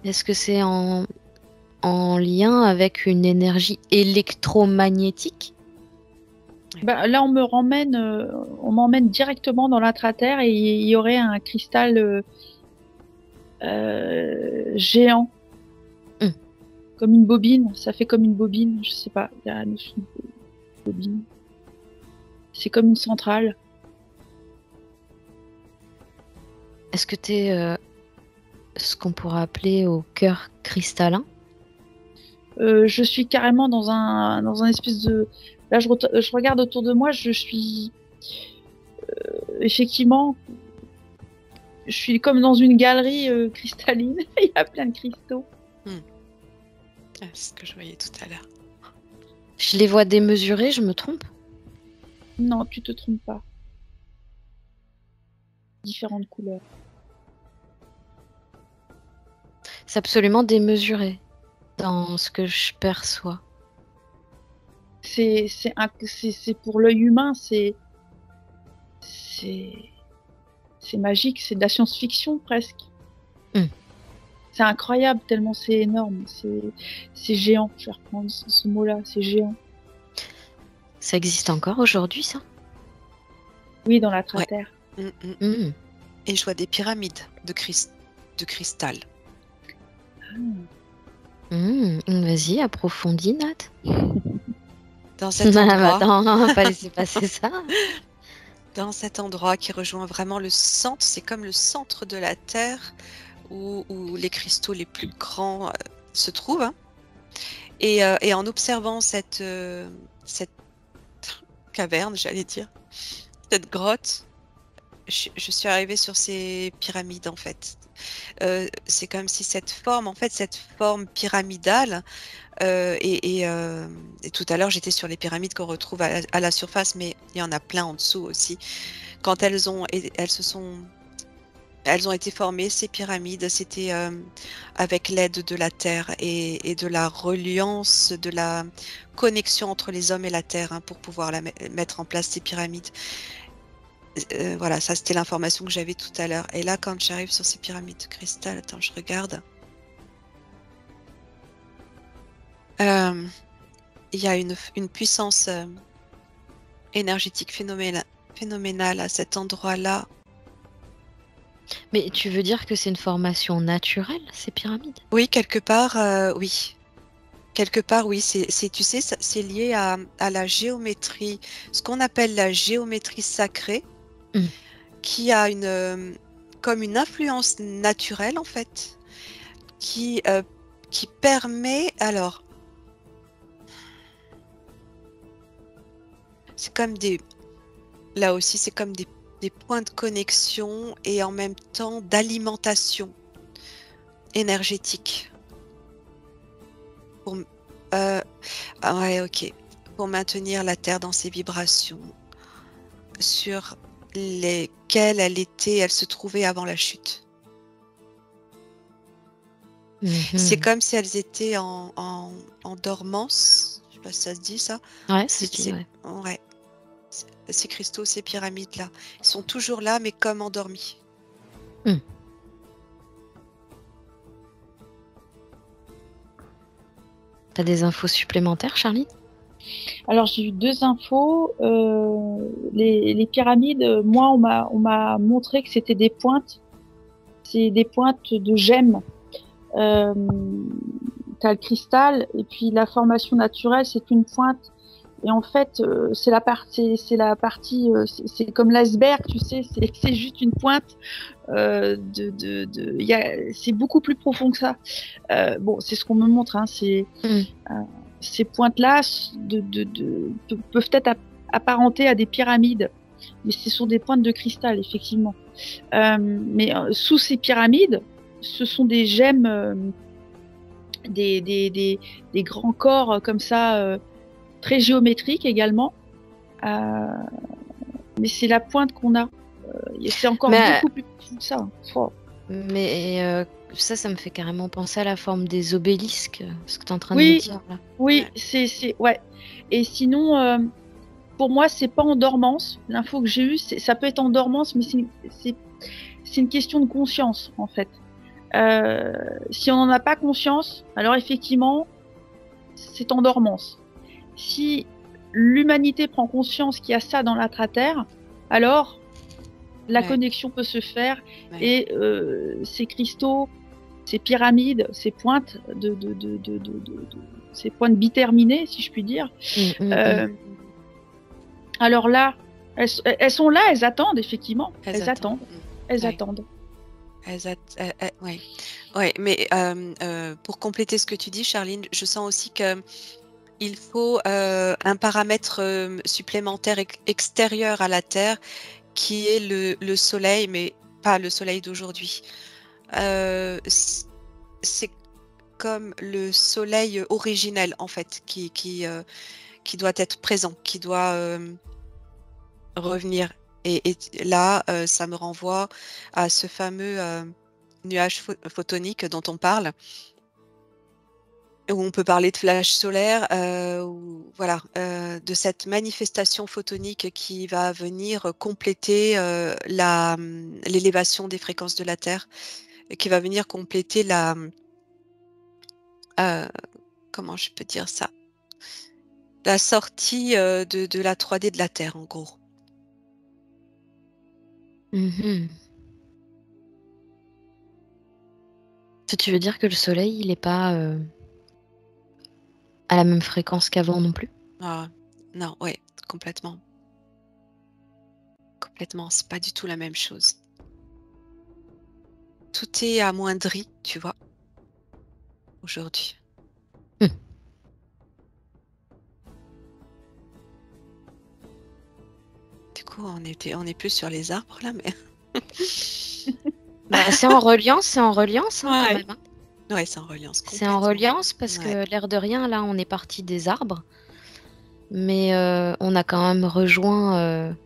Est-ce que c'est en lien avec une énergie électromagnétique? Bah, là, on m'emmène directement dans l'intra-terre et il y aurait un cristal géant. Comme une bobine, ça fait comme une bobine, je sais pas, il y a la notion de bobine. C'est comme une centrale. Est-ce que tu es ce qu'on pourrait appeler au cœur cristallin? Je suis carrément dans un espèce de... Là, je regarde autour de moi, je suis... effectivement, je suis comme dans une galerie cristalline. Il y a plein de cristaux. C'est ce que je voyais tout à l'heure. Je les vois démesurés, je me trompe? Non, tu te trompes pas. Différentes couleurs. C'est absolument démesuré dans ce que je perçois. C'est pour l'œil humain, c'est magique, c'est de la science-fiction presque. C'est incroyable tellement c'est énorme, c'est géant. Je vais reprendre ce mot-là, c'est géant. Ça existe encore aujourd'hui, ça? Oui, dans la Terre. Et je vois des pyramides de cristal. Vas-y, approfondis, Nat. Dans cet endroit. Attends, on va pas laisser passer ça. dans cet endroit qui rejoint vraiment le centre. C'est comme le centre de la Terre où les cristaux les plus grands se trouvent, hein. Et en observant cette caverne, j'allais dire, cette grotte, je suis arrivée sur ces pyramides en fait. C'est comme si cette forme, en fait, cette forme pyramidale, et tout à l'heure j'étais sur les pyramides qu'on retrouve à la surface, mais il y en a plein en dessous aussi. Quand elles ont été formées, ces pyramides, c'était avec l'aide de la Terre et de la reliance, de la connexion entre les hommes et la Terre, hein, pour pouvoir mettre en place ces pyramides. Voilà, ça c'était l'information que j'avais tout à l'heure. Et là, quand j'arrive sur ces pyramides de cristal, attends, je regarde. Il y a une puissance énergétique phénoménale à cet endroit-là. Mais tu veux dire que c'est une formation naturelle, ces pyramides? Oui, quelque part, oui. Quelque part, oui. Tu sais, c'est lié à la géométrie, ce qu'on appelle la géométrie sacrée, Mm. qui a comme une influence naturelle, en fait, qui permet, alors, c'est comme là aussi, c'est comme des points de connexion et en même temps d'alimentation énergétique. Ah ouais, ok. Pour maintenir la Terre dans ses vibrations, sur lesquelles elle se trouvait avant la chute. C'est comme si elles étaient en dormance. Je sais pas si ça se dit, ça. Ouais, ça se dit, ouais. Ouais. Ces cristaux, ces pyramides-là, ils sont toujours là, mais comme endormis. T'as des infos supplémentaires, Charlie? Alors j'ai eu 2 infos. Les pyramides, moi on m'a montré que c'était des pointes. C'est des pointes de gemmes. T'as le cristal et puis la formation naturelle, c'est une pointe. Et en fait, c'est la partie, c'est comme l'iceberg, tu sais, c'est juste une pointe. C'est beaucoup plus profond que ça. Bon, c'est ce qu'on me montre, hein. Ces pointes-là peuvent être apparentées à des pyramides, mais ce sont des pointes de cristal, effectivement. Mais sous ces pyramides, ce sont des gemmes, des grands corps comme ça, très géométriques également. Mais c'est la pointe qu'on a. C'est encore beaucoup plus profond que ça. Oh. Mais ça me fait carrément penser à la forme des obélisques, ce que tu es en train de me dire là. Oui, ouais. Et sinon, pour moi, c'est pas en dormance. L'info que j'ai eue, ça peut être en dormance, mais c'est une question de conscience, en fait. Si on n'en a pas conscience, alors effectivement, c'est en dormance. Si l'humanité prend conscience qu'il y a ça dans l'intra-terre, alors la connexion peut se faire et ces cristaux, ces pyramides, ces pointes ces pointes biterminées, si je puis dire. Alors là, elles sont là, elles attendent effectivement. Elles attendent. Ouais, mais pour compléter ce que tu dis, Charline, je sens aussi que il faut un paramètre supplémentaire extérieur à la Terre, qui est le Soleil, mais pas le Soleil d'aujourd'hui. C'est comme le Soleil originel, en fait, qui doit être présent, qui doit revenir. Et là, ça me renvoie à ce fameux nuage photonique dont on parle, où on peut parler de flash solaire, voilà, de cette manifestation photonique qui va venir compléter l'élévation des fréquences de la Terre, et qui va venir compléter comment je peux dire ça? La sortie de la 3D de la Terre, en gros. Tu veux dire que le Soleil, il n'est pas à la même fréquence qu'avant non plus? Ah, non, ouais, complètement. complètement. C'est pas du tout la même chose. Tout est amoindri, tu vois, aujourd'hui. Hmm. Du coup, on est plus sur les arbres là, mais Bah, c'est en reliance, quand Ouais. même, hein. Ouais, c'est en reliance C'est en complètement. reliance parce Ouais. que l'air de rien, là, on est parti des arbres, mais on a quand même rejoint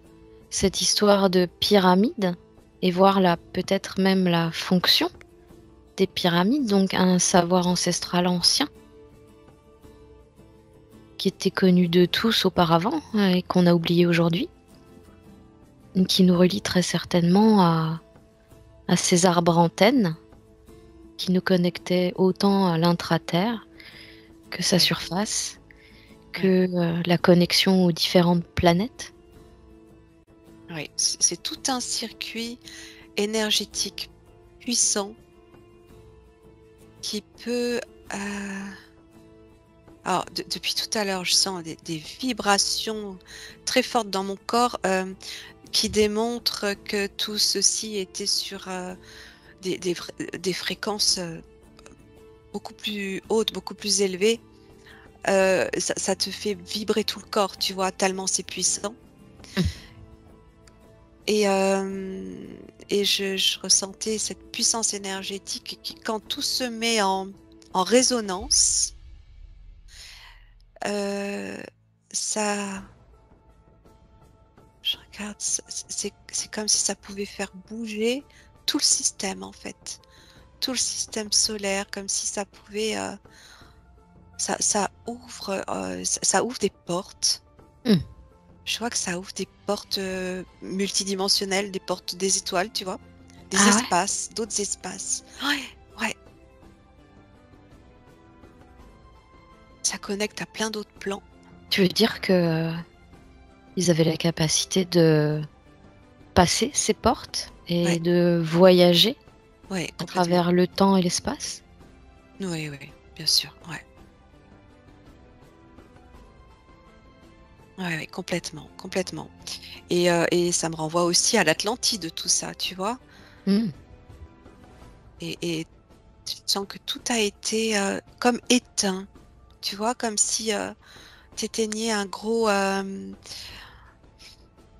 cette histoire de pyramide et voir peut-être même la fonction des pyramides, donc un savoir ancestral ancien qui était connu de tous auparavant et qu'on a oublié aujourd'hui, qui nous relie très certainement à ces arbres antennes qui nous connectaient autant à l'intra-terre que sa Ouais. surface, que la connexion aux différentes planètes. Oui, c'est tout un circuit énergétique puissant qui peut... Alors, depuis tout à l'heure, je sens des vibrations très fortes dans mon corps qui démontrent que tout ceci était sur des fréquences beaucoup plus hautes, beaucoup plus élevées. Ça te fait vibrer tout le corps, tu vois, tellement c'est puissant. Et, je ressentais cette puissance énergétique qui, quand tout se met en résonance, ça, je regarde, c'est comme si ça pouvait faire bouger tout le système en fait, tout le système solaire, comme si ça pouvait, ça ouvre, ça ouvre des portes. Mm. Je vois que ça ouvre des portes multidimensionnelles, des portes des étoiles, tu vois, des Ah ouais? espaces, d'autres espaces. Ouais, ouais. Ça connecte à plein d'autres plans. Tu veux dire que ils avaient la capacité de passer ces portes et Ouais, de voyager ouais, à complètement. travers le temps et l'espace? Oui, oui, bien sûr, ouais. Ouais, ouais, complètement, complètement. Et ça me renvoie aussi à l'Atlantide, tout ça, tu vois. Mm. Et tu sens que tout a été comme éteint, tu vois, comme si tu éteignais un gros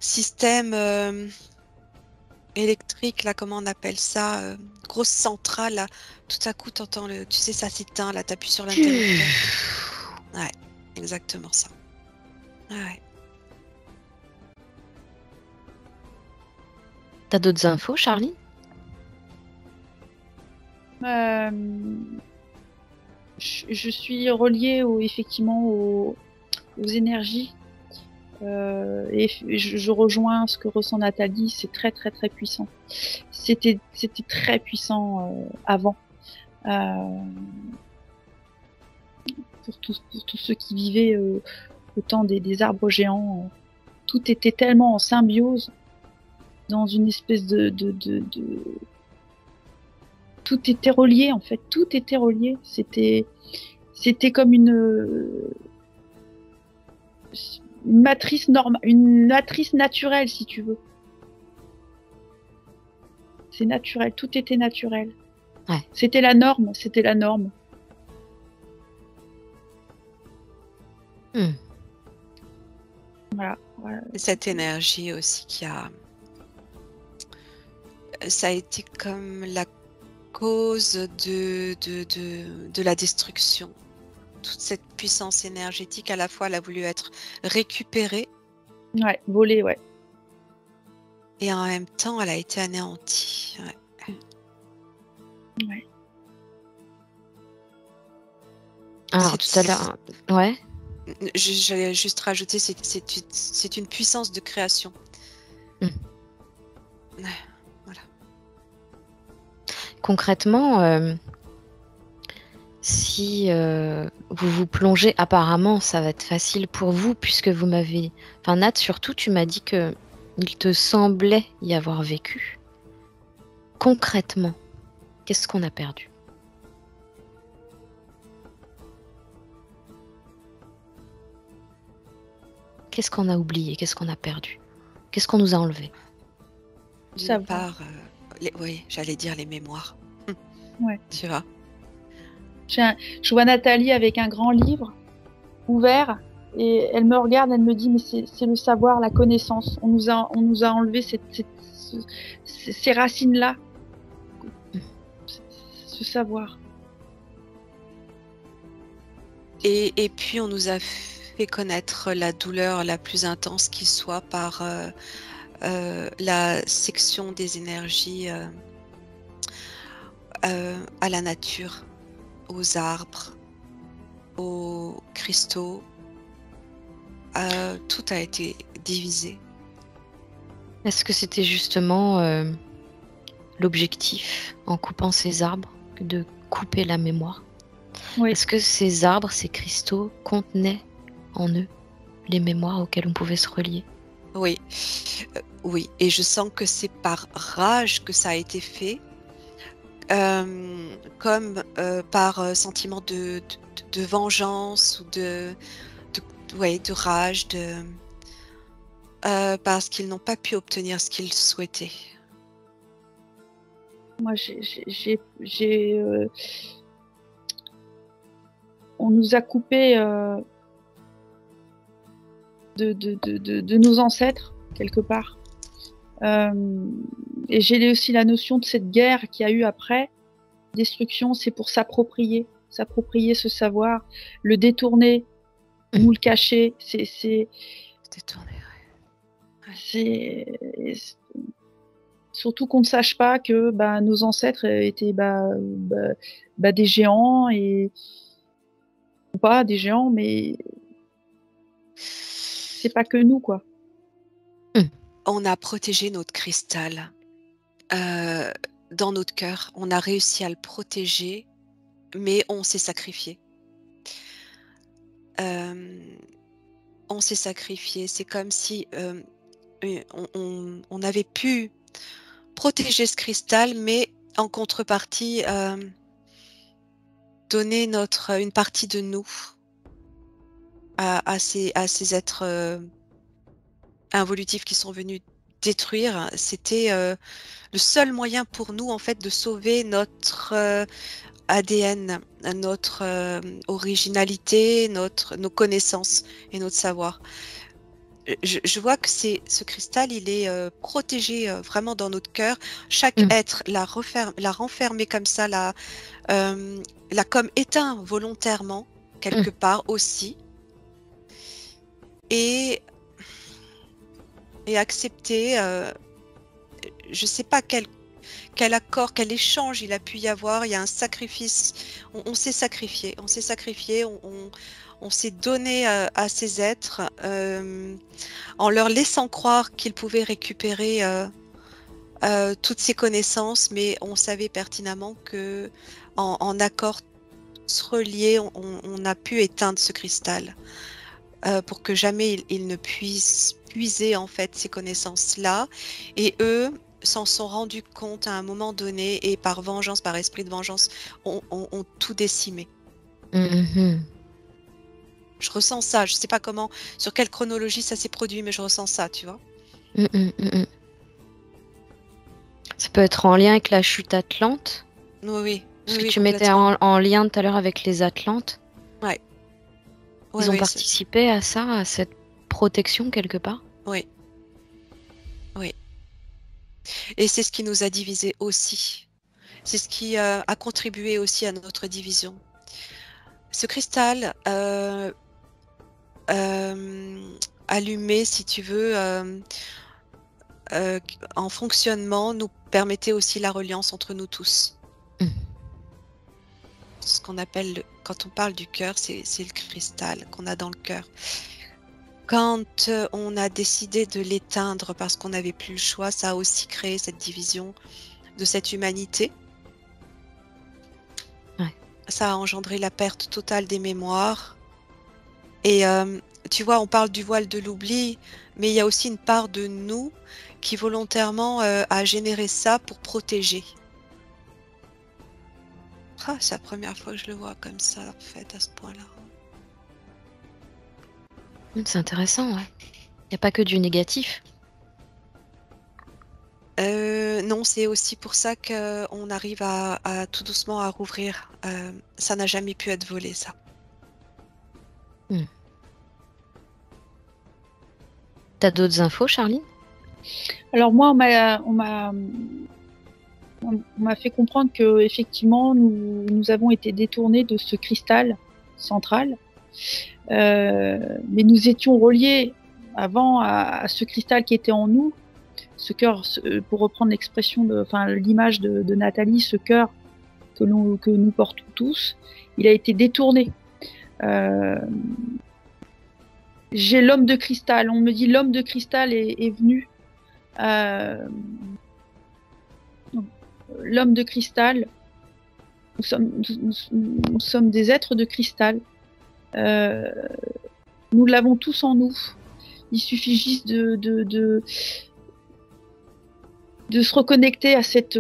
système électrique, là, comment on appelle ça, grosse centrale, là. Tout à coup, t'entends tu sais, ça s'éteint, là, t'appuies sur l'interrupteur. Ouais, exactement ça. Ouais. T'as d'autres infos, Charlie? Euh, je suis reliée effectivement aux énergies. Et je rejoins ce que ressent Nathalie, c'est très très très puissant. C'était très puissant avant. Pour tous ceux qui vivaient au temps des arbres géants, tout était tellement en symbiose, dans une espèce tout était relié en fait, tout était relié. C'était comme une matrice normale, une matrice naturelle si tu veux. C'est naturel, tout était naturel. Ouais. C'était la norme, c'était la norme. Mm. Voilà. Voilà. Et cette énergie aussi ça a été comme la cause de la destruction. Toute cette puissance énergétique, à la fois, elle a voulu être récupérée Ouais, volée, ouais. et en même temps, elle a été anéantie. Ouais. Ouais. Alors, C'est- tout à l'heure, ouais. J'allais juste rajouter, c'est une puissance de création. Mm. Voilà. Concrètement, si vous vous plongez, apparemment, ça va être facile pour vous puisque vous m'avez... Enfin, Nat, surtout, tu m'as dit que il te semblait y avoir vécu. Concrètement, qu'est-ce qu'on a perdu? Qu'est-ce qu'on a oublié? Qu'est-ce qu'on a perdu? Qu'est-ce qu'on nous a enlevé? Savoir. par, oui, j'allais dire les mémoires. Ouais. Tu vois. Je vois Nathalie avec un grand livre ouvert et elle me regarde, elle me dit mais c'est le savoir, la connaissance. On nous a enlevé ces racines-là, ce savoir. Et puis on nous a fait connaître la douleur la plus intense qui soit par la section des énergies à la nature, aux arbres, aux cristaux. Tout a été divisé. Est-ce que c'était justement l'objectif en coupant ces arbres de couper la mémoire? Oui. Est-ce que ces arbres, ces cristaux contenaient en eux les mémoires auxquelles on pouvait se relier? Oui, oui, et je sens que c'est par rage que ça a été fait, comme par sentiment de vengeance ou ouais, de rage, parce qu'ils n'ont pas pu obtenir ce qu'ils souhaitaient. Moi, on nous a coupé de nos ancêtres, quelque part. Et j'ai aussi la notion de cette guerre qu'il y a eu après. Destruction, c'est pour s'approprier ce savoir, le détourner, nous le cacher. C'est Détourné, surtout qu'on ne sache pas que nos ancêtres étaient des géants et pas des géants, mais c'est pas que nous, quoi. On a protégé notre cristal dans notre cœur. On a réussi à le protéger, mais on s'est sacrifié. On s'est sacrifié. C'est comme si on avait pu protéger ce cristal, mais en contrepartie, donner une partie de nous à ces êtres involutifs qui sont venus détruire. C'était le seul moyen pour nous, en fait, de sauver notre ADN, notre originalité, nos connaissances et notre savoir. Je vois que ce cristal, il est protégé vraiment dans notre cœur. Chaque être l'a renfermé comme ça, l'a comme éteint volontairement quelque part aussi, et accepté. Je sais pas quel accord, quel échange il a pu y avoir. Il y a un sacrifice. On s'est sacrifié. On s'est sacrifié. On s'est donné à ces êtres en leur laissant croire qu'ils pouvaient récupérer toutes ces connaissances, mais on savait pertinemment que en accord se relier, on a pu éteindre ce cristal pour que jamais il ne puisse puiser en fait ces connaissances-là. Et eux s'en sont rendus compte à un moment donné et par vengeance, par esprit de vengeance, ont tout décimé. Je ressens ça. Je sais pas comment, sur quelle chronologie ça s'est produit, mais je ressens ça, tu vois. Ça peut être en lien avec la chute atlante. Oui. Parce que tu mettais en lien tout à l'heure avec les Atlantes. Ouais. Ils ont participé à ça, à cette protection quelque part. Oui. Et c'est ce qui nous a divisés aussi. C'est ce qui a contribué aussi à notre division. Ce cristal allumé, si tu veux, en fonctionnement, nous permettait aussi la reliance entre nous tous. Ce qu'on appelle, quand on parle du cœur, c'est le cristal qu'on a dans le cœur. Quand on a décidé de l'éteindre parce qu'on n'avait plus le choix, ça a aussi créé cette division de cette humanité. Ouais. Ça a engendré la perte totale des mémoires. Et tu vois, on parle du voile de l'oubli, mais il y a aussi une part de nous qui volontairement a généré ça pour protéger. Ah, c'est la première fois que je le vois comme ça, en fait, à ce point-là. C'est intéressant, ouais. Il n'y a pas que du négatif. non, c'est aussi pour ça qu'on arrive à tout doucement à rouvrir. Ça n'a jamais pu être volé, ça. T'as d'autres infos, Charline? Alors moi, on m'a fait comprendre que effectivement, nous avons été détournés de ce cristal central, mais nous étions reliés avant à ce cristal qui était en nous, ce cœur, pour reprendre l'expression l'image de Nathalie, ce cœur que nous portons tous, il a été détourné. J'ai l'homme de cristal. On me dit l'homme de cristal est venu. L'homme de cristal. Nous sommes des êtres de cristal. Nous l'avons tous en nous. Il suffit juste de se reconnecter à cette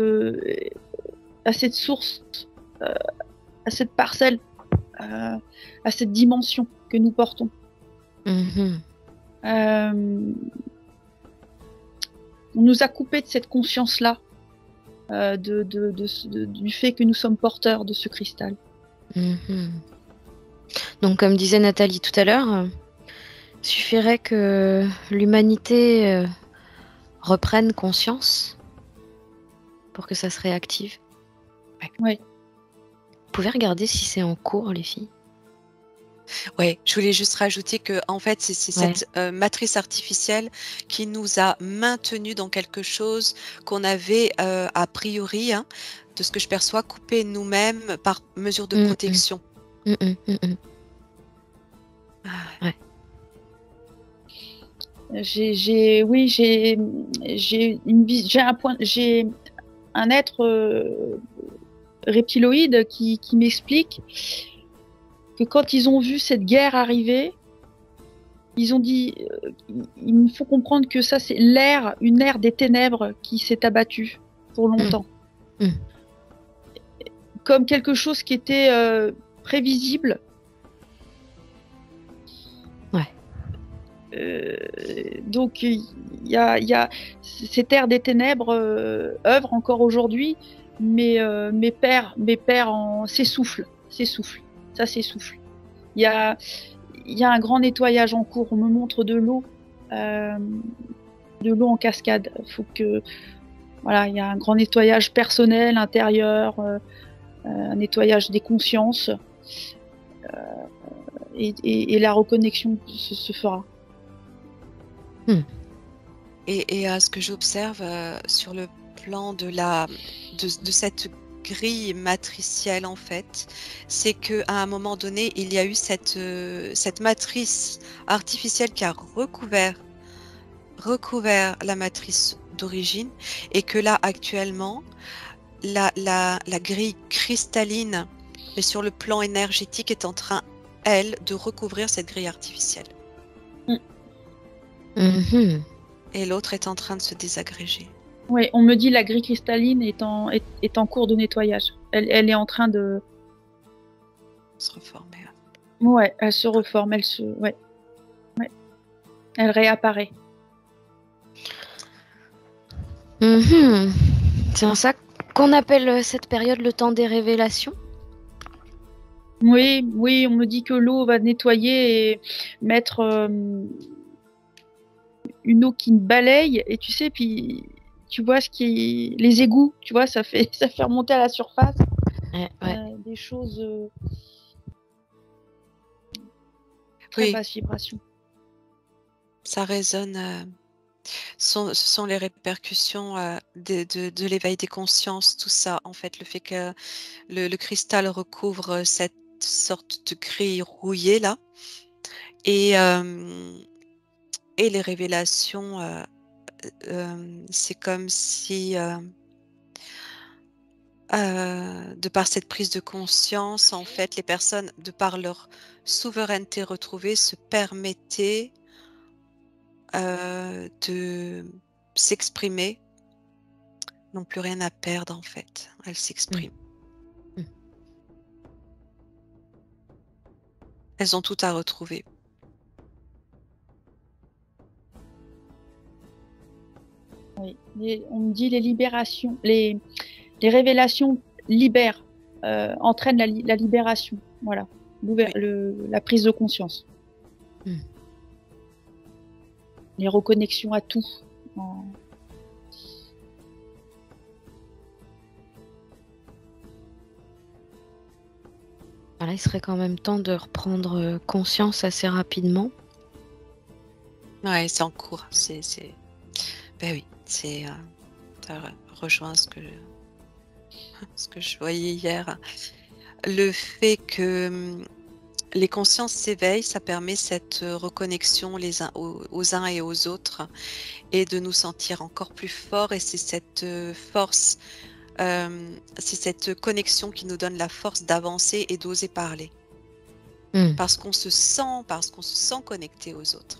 source, à cette parcelle, à cette dimension que nous portons. On nous a coupé de cette conscience-là, du fait que nous sommes porteurs de ce cristal. Donc, comme disait Nathalie tout à l'heure, suffirait que l'humanité reprenne conscience pour que ça se réactive. Ouais. Vous pouvez regarder si c'est en cours, les filles? Ouais, je voulais juste rajouter que en fait, c'est cette matrice artificielle qui nous a maintenus dans quelque chose qu'on avait a priori, de ce que je perçois, coupé nous-mêmes par mesure de protection. Ouais. J'ai un être reptiloïde qui m'explique que quand ils ont vu cette guerre arriver, ils ont dit il me faut comprendre que ça c'est une ère des ténèbres qui s'est abattue pour longtemps. Comme quelque chose qui était prévisible. Donc il y a cette ère des ténèbres œuvre encore aujourd'hui, mais mes pères s'essoufflent. Ça s'essouffle. Il y a un grand nettoyage en cours. On me montre de l'eau en cascade. Faut que il y a un grand nettoyage personnel, intérieur, un nettoyage des consciences, et la reconnexion se fera. Et à ce que j'observe sur le plan de cette grille matricielle, en fait, c'est qu'à un moment donné, il y a eu cette matrice artificielle qui a recouvert la matrice d'origine, et que là, actuellement, la grille cristalline, mais sur le plan énergétique, est en train, elle, de recouvrir cette grille artificielle. Et l'autre est en train de se désagréger. Oui, on me dit la grille cristalline est en cours de nettoyage. Elle est en train de se reformer. Ouais, elle se reforme, ouais. Elle réapparaît. C'est ça qu'on appelle cette période le temps des révélations? Oui, on me dit que l'eau va nettoyer et mettre une eau qui balaye, et tu sais, puis tu vois les égouts, tu vois, ça fait remonter à la surface des choses très basse vibration. Ça résonne. Ce sont les répercussions de l'éveil des consciences, tout ça, en fait, le fait que le cristal recouvre cette sorte de grille rouillée là, et les révélations, c'est comme si de par cette prise de conscience, en fait, les personnes, de par leur souveraineté retrouvée, se permettaient de s'exprimer, n'ont plus rien à perdre, en fait. Elles s'expriment. Elles ont tout à retrouver. Oui. On me dit les libérations, les révélations libèrent, entraînent la libération. Voilà, la prise de conscience. Les reconnexions à tout. Voilà, il serait quand même temps de reprendre conscience assez rapidement. Ouais, c'est en cours. Ben oui, ça rejoint ce que je voyais hier. Le fait que les consciences s'éveillent, ça permet cette reconnexion les uns aux uns et aux autres et de nous sentir encore plus forts. Et c'est cette force, c'est cette connexion qui nous donne la force d'avancer et d'oser parler. Parce qu'on se sent connecté aux autres.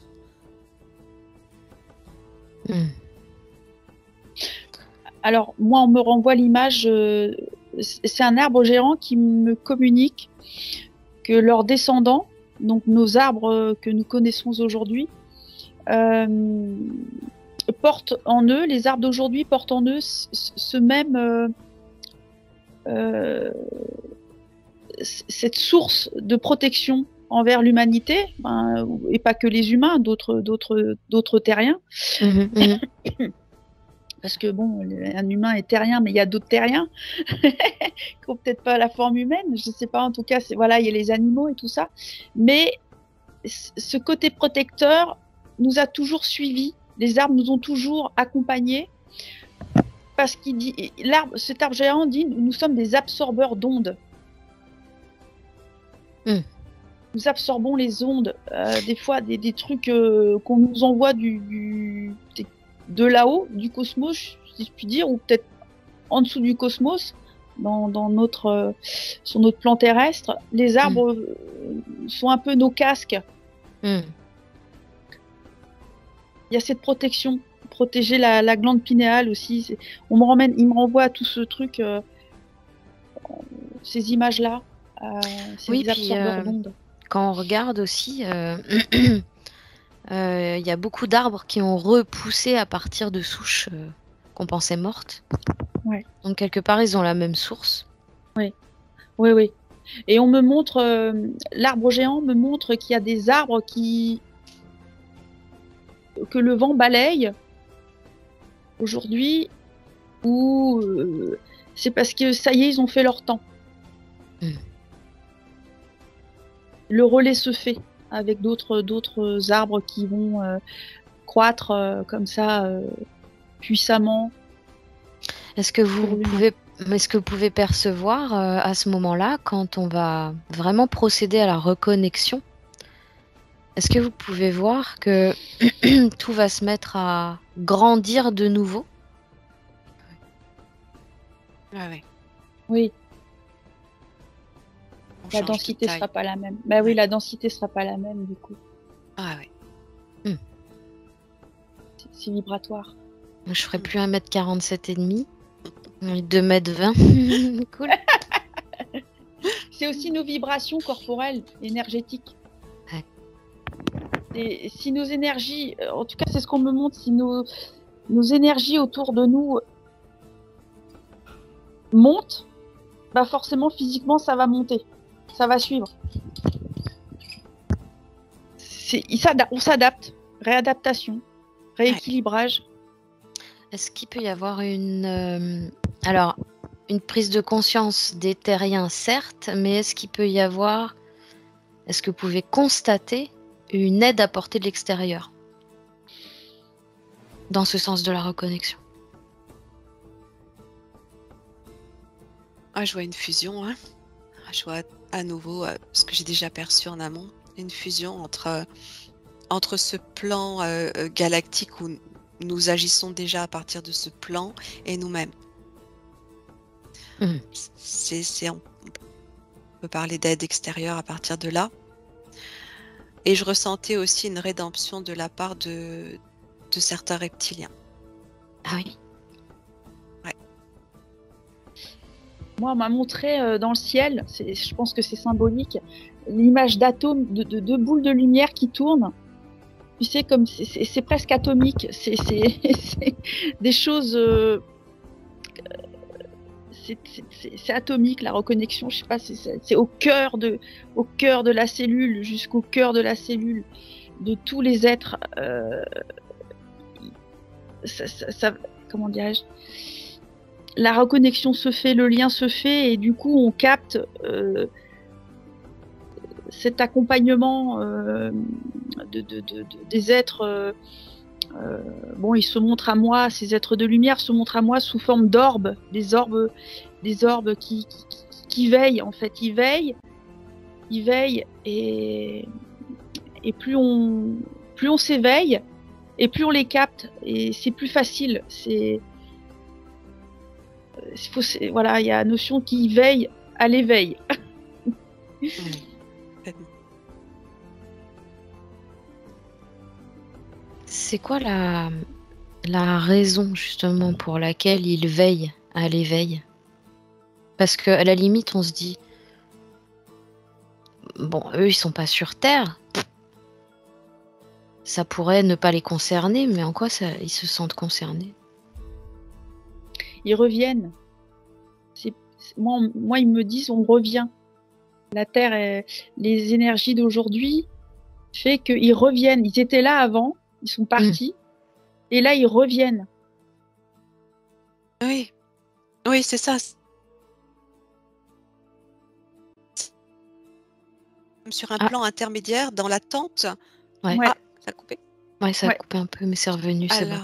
Alors, moi, on me renvoie l'image, c'est un arbre géant qui me communique que leurs descendants, donc nos arbres que nous connaissons aujourd'hui, portent en eux, les arbres d'aujourd'hui portent en eux ce même, cette source de protection envers l'humanité, et pas que les humains, d'autres terriens. Parce que bon, un humain est terrien, mais il y a d'autres terriens qui n'ont peut-être pas la forme humaine. Je ne sais pas, en tout cas, voilà, il y a les animaux et tout ça. Mais ce côté protecteur nous a toujours suivis. Les arbres nous ont toujours accompagnés. Parce qu'il dit, cet arbre géant dit, nous sommes des absorbeurs d'ondes. Nous absorbons les ondes. Des fois, des trucs qu'on nous envoie de là-haut, du cosmos, si je puis dire, ou peut-être en dessous du cosmos, sur notre plan terrestre. Les arbres sont un peu nos casques. Il y a cette protection, protéger la glande pinéale aussi. Il me renvoie à tout ce truc, ces images-là, ces absorbeurs d'ondes. Quand on regarde aussi, il y a beaucoup d'arbres qui ont repoussé à partir de souches qu'on pensait mortes. Ouais. Donc quelque part, ils ont la même source. Oui. Et on me montre, l'arbre géant me montre qu'il y a des arbres que le vent balaye aujourd'hui, ou c'est parce que ça y est, ils ont fait leur temps. Le relais se fait avec d'autres arbres qui vont croître comme ça puissamment. Est-ce que vous pouvez percevoir à ce moment-là, quand on va vraiment procéder à la reconnexion, est-ce que vous pouvez voir que tout va se mettre à grandir de nouveau? Oui. La densité sera pas la même. Bah oui, la densité sera pas la même du coup. C'est vibratoire. Je ferai plus 1m47 et demi. 2m20. Cool. C'est aussi nos vibrations corporelles, énergétiques. Ouais. Et si nos énergies, en tout cas c'est ce qu'on me montre, si nos énergies autour de nous montent, bah forcément physiquement ça va monter. Ça va suivre. On s'adapte. Réadaptation. Rééquilibrage. Est-ce qu'il peut y avoir une prise de conscience des terriens, certes, mais est-ce que vous pouvez constater une aide apportée de l'extérieur dans ce sens de la reconnexion? Je vois une fusion, hein. Je vois à nouveau ce que j'ai déjà perçu en amont, une fusion entre ce plan galactique où nous agissons déjà à partir de ce plan et nous-mêmes. On peut parler d'aide extérieure à partir de là. Et je ressentais aussi une rédemption de la part de certains reptiliens. Ah oui. Moi, on m'a montré dans le ciel, je pense que c'est symbolique, l'image d'atomes, de boules de lumière qui tournent tu sais, comme c'est presque atomique. C'est des choses. C'est atomique, la reconnexion. Je sais pas, c'est au cœur de la cellule, jusqu'au cœur de la cellule, de tous les êtres. Comment dirais-je, la reconnexion se fait, le lien se fait, et du coup on capte cet accompagnement des êtres. Bon, ils se montrent à moi, ces êtres de lumière se montrent à moi sous forme d'orbes, des orbes qui veillent, en fait. Ils veillent, et plus on s'éveille, et plus on les capte, et c'est plus facile. Voilà, il y a la notion qui veille à l'éveil. C'est quoi la raison justement pour laquelle ils veillent à l'éveil? Parce que à la limite, on se dit, bon, eux, ils sont pas sur Terre. Ça pourrait ne pas les concerner, mais en quoi ils se sentent concernés? Ils reviennent. Moi, ils me disent, on revient. La Terre, les énergies d'aujourd'hui fait qu'ils reviennent. Ils étaient là avant, ils sont partis, et là, ils reviennent. Oui, c'est ça. Sur un plan intermédiaire, dans l'attente. Ouais. Ah, ça a coupé. Ouais, ça a coupé un peu, mais c'est revenu, c'est bon.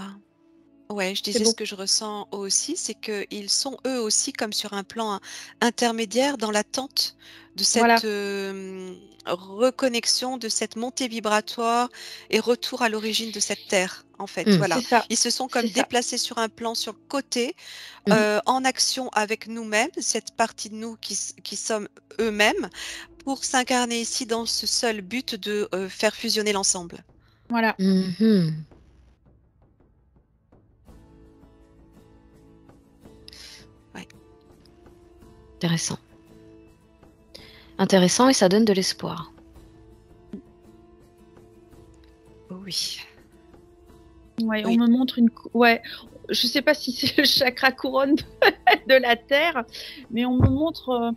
Ouais, je disais ce que je ressens aussi, c'est qu'ils sont eux aussi comme sur un plan intermédiaire dans l'attente de cette reconnexion, de cette montée vibratoire et retour à l'origine de cette terre, en fait. Voilà. Ils se sont comme déplacés sur un plan sur le côté, en action avec nous-mêmes, cette partie de nous qui sommes eux-mêmes, pour s'incarner ici dans ce seul but de faire fusionner l'ensemble. Voilà. Intéressant, et ça donne de l'espoir. Oui. Ouais, on me montre je sais pas si c'est le chakra couronne de la Terre, mais on me montre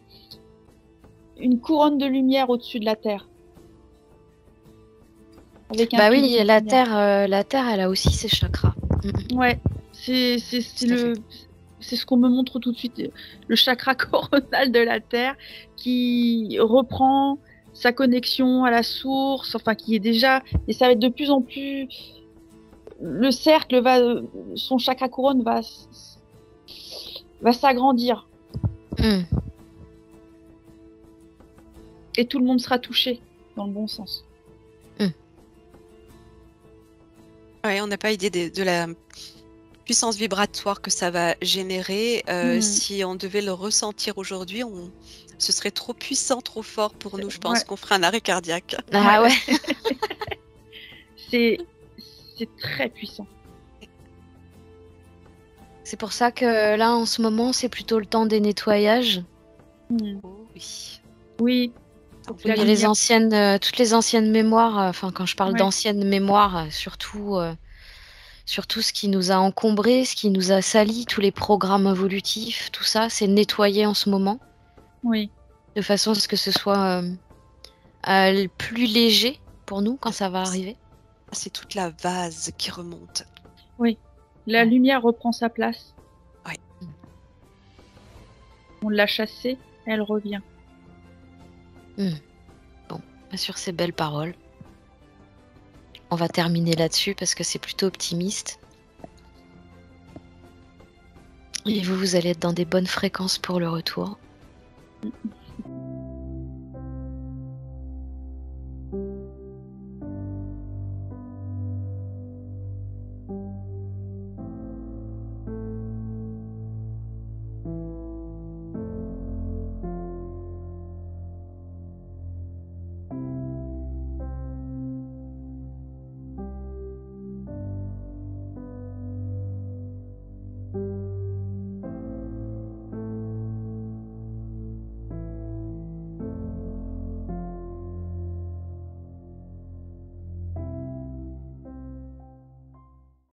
une couronne de lumière au-dessus de la Terre. Avec oui, la Terre, elle a aussi ses chakras. Ouais, c'est ce qu'on me montre tout de suite, le chakra coronal de la Terre qui reprend sa connexion à la source, enfin qui est déjà, et ça va être de plus en plus, le cercle son chakra couronne va s'agrandir. Et tout le monde sera touché dans le bon sens. Ouais, on n'a pas idée de la puissance vibratoire que ça va générer. Si on devait le ressentir aujourd'hui, ce serait trop puissant, trop fort pour nous. Je pense qu'on ferait un arrêt cardiaque. Ah ouais. C'est très puissant. C'est pour ça que là, en ce moment, c'est plutôt le temps des nettoyages. Oui. Il y a toutes les anciennes mémoires. Enfin, quand je parle d'anciennes mémoires, surtout ce qui nous a encombré, ce qui nous a sali, tous les programmes évolutifs, tout ça, c'est nettoyé en ce moment. Oui. De façon à ce que ce soit plus léger pour nous quand ça va arriver. C'est toute la vase qui remonte. Oui. La lumière reprend sa place. Oui. On l'a chassée, elle revient. Bon, sur ces belles paroles, on va terminer là-dessus parce que c'est plutôt optimiste. Et vous allez être dans des bonnes fréquences pour le retour.